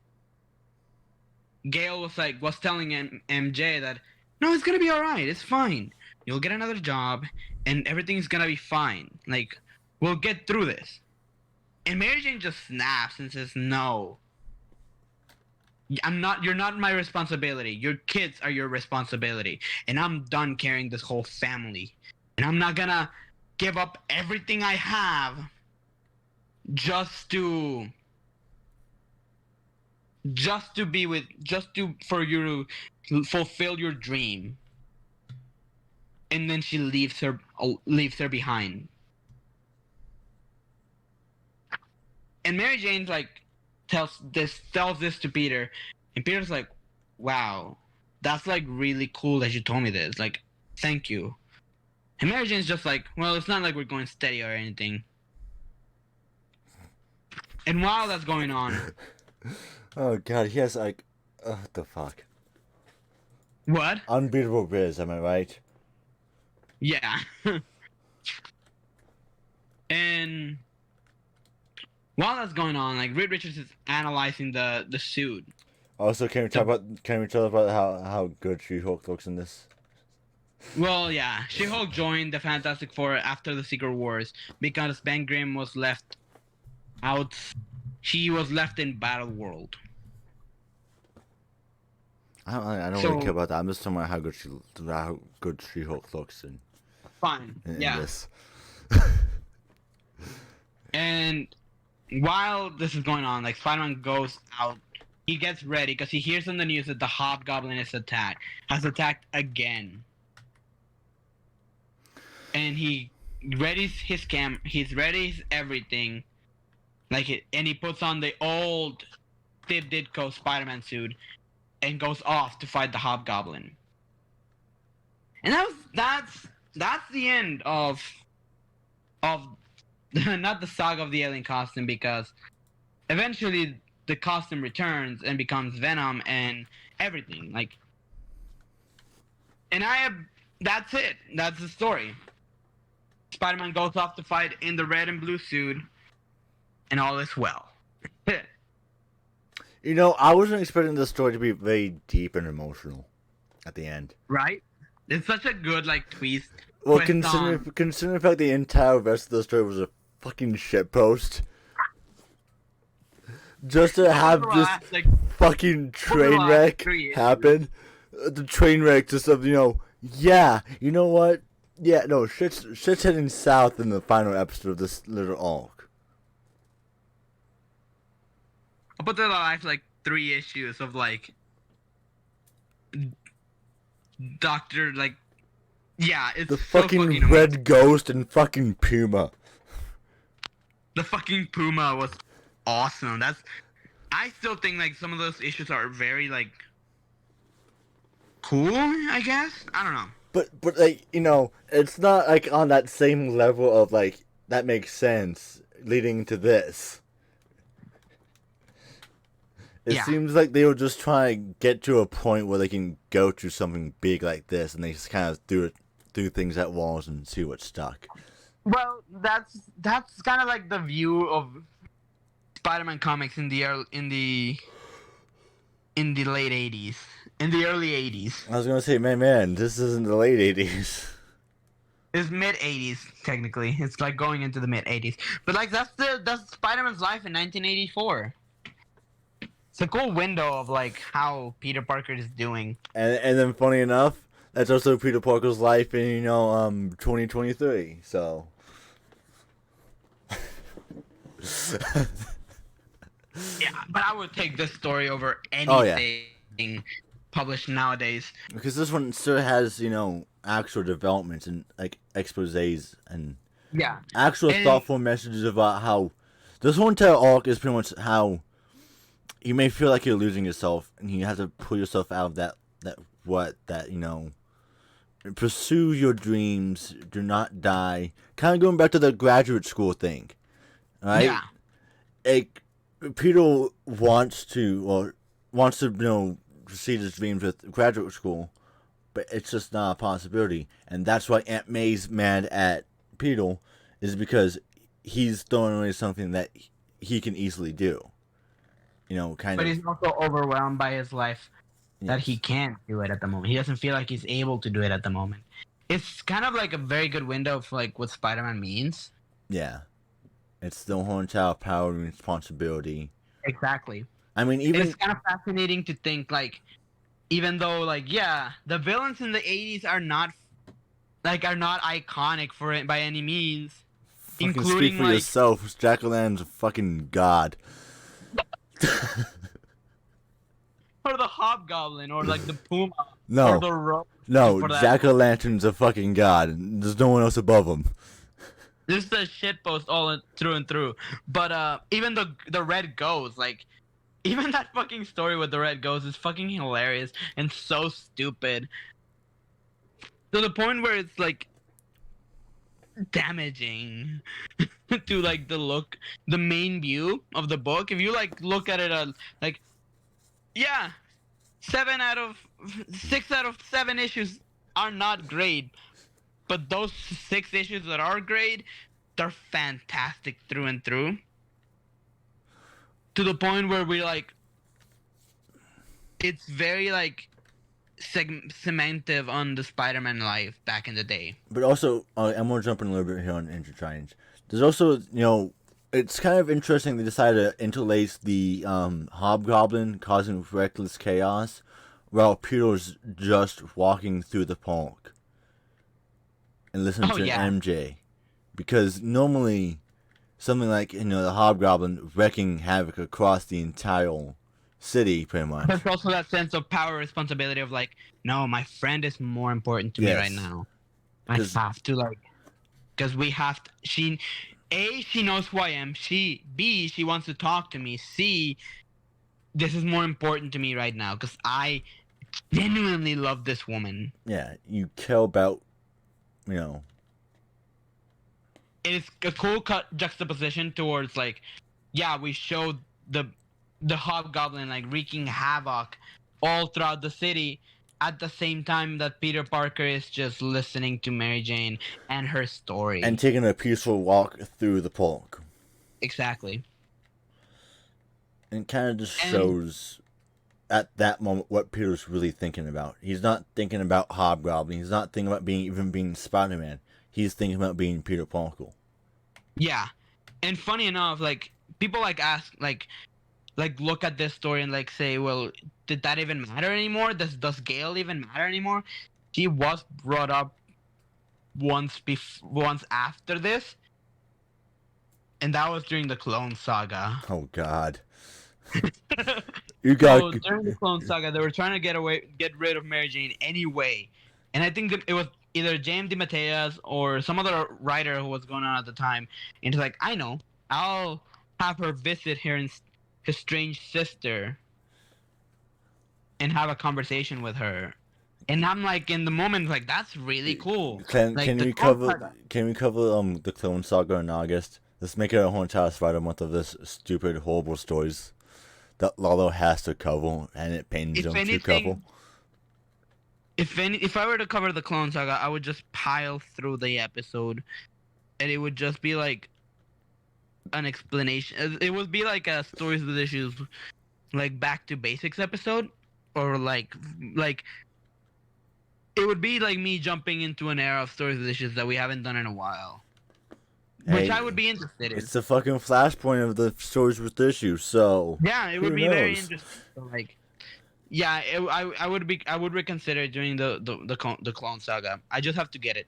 Gail was telling MJ that, no, it's gonna be alright, it's fine. You'll get another job, and everything's gonna be fine. Like, we'll get through this. And Mary Jane just snaps and says, no. You're not my responsibility. Your kids are your responsibility. And I'm done carrying this whole family. And I'm not gonna give up everything I have just to for you to fulfill your dream. And then she leaves her behind. And Mary Jane's like tells this to Peter, and Peter's like, wow, that's like really cool that you told me this. Like, thank you. And Mary Jane's just like, well, it's not like we're going steady or anything. And while that's going on, Oh god, he has like, what the fuck? what? Unbeatable Biz, am I right? Yeah. And while that's going on, like Reed Richards is analyzing the suit. Also, can we talk about how good She-Hulk looks in this? Well, yeah, She-Hulk joined the Fantastic Four after the Secret Wars because Ben Grimm was left out. She was left in Battle World. I don't So- really care about that. I'm just talking about how good She-Hulk looks Fine. in Yeah. this. And while this is going on, like Spider-Man goes out. He gets ready because he hears on the news that the Hobgoblin has attacked again. And he readies his he's readies everything. And he puts on the old Steve Ditko Spider-Man suit and goes off to fight the Hobgoblin. And that's the end of not the saga of the alien costume, because eventually the costume returns and becomes Venom and everything. That's it. That's the story. Spider-Man goes off to fight in the red and blue suit, and all is well. You know, I wasn't expecting the story to be very deep and emotional at the end. Right? It's such a good twist. Well, twist considering the fact the entire rest of the story was a fucking shitpost. Just to have this fucking train wreck happen. The train wreck just of, yeah, you know what? Yeah, no, shit's heading south in the final episode of this little arc. But there are 3 issues of Doctor yeah, it's The so fucking red ghost and fucking Puma. The fucking Puma was awesome. I still think some of those issues are very cool, I guess. I don't know. But it's not on that same level of that makes sense leading to this. It seems like they were just trying to get to a point where they can go to something big like this, and they just kind of do things at walls and see what stuck. Well, that's kind of the view of Spider-Man comics in the late 80s, in the early 80s. I was gonna say, man, this isn't the late 80s. It's mid 80s technically. It's going into the mid 80s, but that's Spider-Man's life in 1984. It's a cool window of how Peter Parker is doing. And then, funny enough, that's also Peter Parker's life in 2023. So. Yeah, but I would take this story over anything published nowadays. Because this one still has actual developments and exposés and actual thoughtful messages about how this whole entire arc is pretty much how you may feel like you're losing yourself, and you have to pull yourself out of that pursue your dreams, do not die. Kind of going back to the graduate school thing, right? Yeah. Peter wants to proceed his dreams with graduate school, but it's just not a possibility, and that's why Aunt May's mad at Peter, is because he's throwing away something that he can easily do. But he's also overwhelmed by his life that he can't do it at the moment. He doesn't feel like he's able to do it at the moment. It's kind of a very good window of what Spider-Man means. Yeah. It's the whole entire power and responsibility. Exactly. I mean, it's kind of fascinating to think even though the villains in the 80s are not iconic for it by any means. Fucking including speak for yourself. Jack-o'-lantern's a fucking god. Or the Hobgoblin, or the Puma. No. Or the Rogue. No, Jack-o'-lantern's a fucking god. There's no one else above him. This is a shitpost all through and through. But even the Red Ghost, even that fucking story with the Red Ghost is fucking hilarious and so stupid. To the point where it's damaging to like the main view of the book. If you like look at it, like yeah, 6 out of 7 issues are not great, but those 6 issues that are great, they're fantastic through and through. To the point where we like, it's very like cementive on the Spider-Man life back in the day. But also, I'm going to jump in a little bit here on Interchange. There's also, it's kind of interesting they decided to interlace the Hobgoblin causing reckless chaos while Peter's just walking through the park and listening to yeah. MJ. Because normally, something like, the Hobgoblin wrecking havoc across the entire city, pretty much. There's also that sense of power responsibility of like, no, my friend is more important to me right now. I have to like, because we have to, she knows who I am. B, she wants to talk to me. C, this is more important to me right now because I genuinely love this woman. Yeah, you care about, It's a cool juxtaposition towards like, yeah, we showed the Hobgoblin like wreaking havoc all throughout the city at the same time that Peter Parker is just listening to Mary Jane and her story. And taking a peaceful walk through the park. Exactly. And it kind of just shows at that moment what Peter's really thinking about. He's not thinking about Hobgoblin. He's not thinking about being Spider-Man. He's thinking about being Peter Parker. Yeah. And funny enough, like, people like ask, like look at this story and like say, well, did that even matter anymore? Does Gale even matter anymore? She was brought up once after this, and that was during the Clone Saga. Oh God. You got. So during the Clone Saga, they were trying to get rid of Mary Jane anyway, and I think that it was either James DeMatteis or some other writer who was going on at the time, and he's like, I know, I'll have her visit his strange sister and have a conversation with her. And I'm like, in the moment, like, that's really cool. Can we cover the Clone Saga in August? Let's make it a whole entire Spider Month of this stupid, horrible stories that Lalo has to cover, and it pains him to cover. If I were to cover the Clone Saga, I would just pile through the episode, and it would just be like an explanation. It would be like a Stories with Issues, like Back to Basics episode, or like it would be like me jumping into an era of Stories with Issues that we haven't done in a while. Which I would be interested in. It's the fucking flashpoint of the Stories with Issues, so yeah, it would be very interesting. So, like, yeah, I would reconsider doing the Clone Saga. I just have to get it.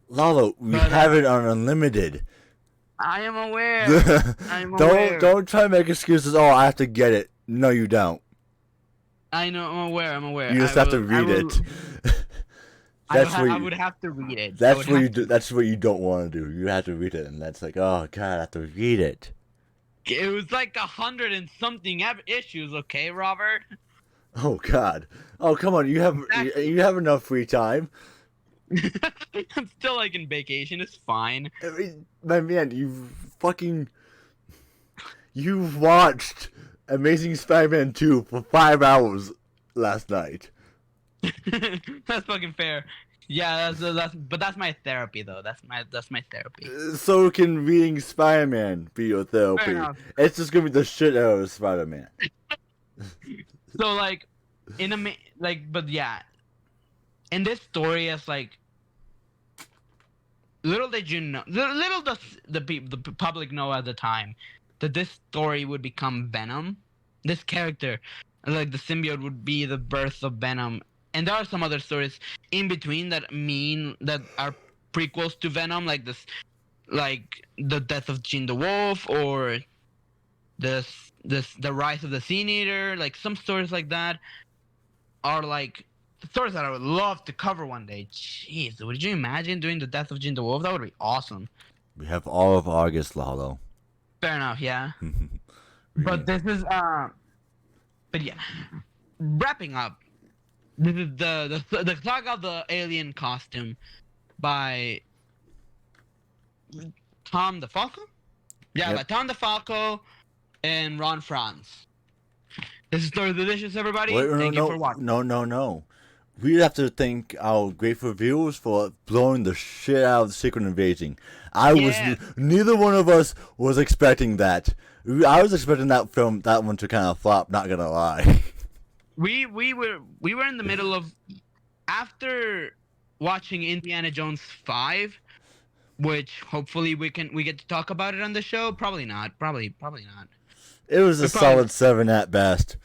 Lalo, we have it on Unlimited. I am aware. Don't try to make excuses. Oh, I have to get it. No, you don't. I know. I'm aware. You just have to read it. I would have to read it. That's what you don't want to do. You have to read it, and that's like, oh God, I have to read it. It was like 100 and something issues. Okay, Robert. Oh God. Oh come on. You have enough free time. I'm still like in vacation. It's fine. I mean, my man, you watched Amazing Spider-Man 2 for 5 hours last night. That's fucking fair. Yeah, that's my therapy though. That's my therapy. So can reading Spider-Man be your therapy? It's just gonna be the shit out of Spider-Man. So like, but yeah, in this story, it's like, little did you know, little does the public know at the time that this story would become Venom. This character, like the symbiote, would be the birth of Venom. And there are some other stories in between that are prequels to Venom, like this, like the death of Jean the Wolf, or the rise of the Sin Eater. Like some stories like that are like stories that I would love to cover one day. Jeez, would you imagine doing the death of Jean the Wolf? That would be awesome. We have all of August, Lalo. Fair enough, yeah. But this is but yeah, wrapping up. This is the Saga of the Alien Costume by Tom DeFalco. Yeah, Yep. by Tom DeFalco and Ron Franz. This is Story Delicious, everybody. Wait, Thank you for watching. no. We have to thank our grateful viewers for blowing the shit out of the Secret Invasion. Yeah. Neither one of us was expecting that. I was expecting that one to kind of flop. Not gonna lie. We were in the middle of, after watching Indiana Jones 5, which hopefully we get to talk about it on the show. Probably not. Probably not. It was a solid 7 at best.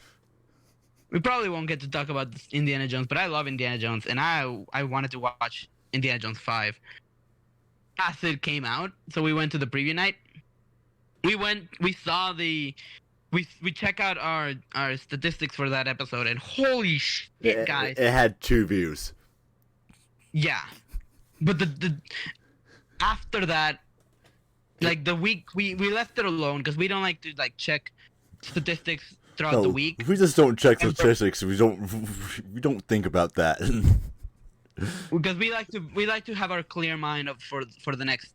We probably won't get to talk about Indiana Jones, but I love Indiana Jones, and I wanted to watch Indiana Jones 5. Acid came out, so we went to the preview night. We saw we check out our statistics for that episode, and holy shit, guys! It had 2 views. Yeah, but the after that, like the week, we left it alone because we don't like to check statistics throughout the week. We just don't check statistics. We don't think about that. Because we like to have our clear mind for the next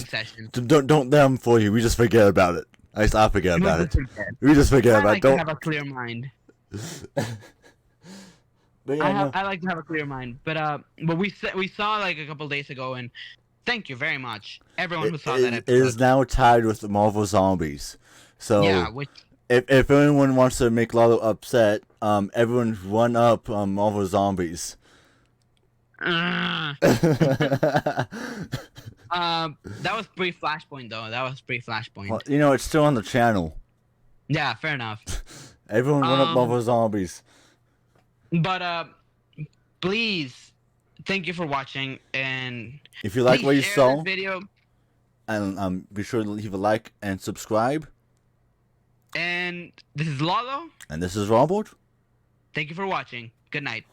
session. Don't them for you. We just forget about it. I forget about it. We just forget about it. Don't have a clear mind. But yeah, I like to have a clear mind. But we saw like a couple days ago, and thank you very much, everyone who saw that episode. It is now tied with the Marvel Zombies. So yeah, if anyone wants to make Lalo upset, everyone run up Marvel Zombies. That was pre-Flashpoint though. Well, it's still on the channel. Yeah, fair enough. Everyone run up Marvel Zombies. But please, thank you for watching, and if you like what you saw, this video, and be sure to leave a like and subscribe. And this is Lalo. And this is Robert. Thank you for watching. Good night.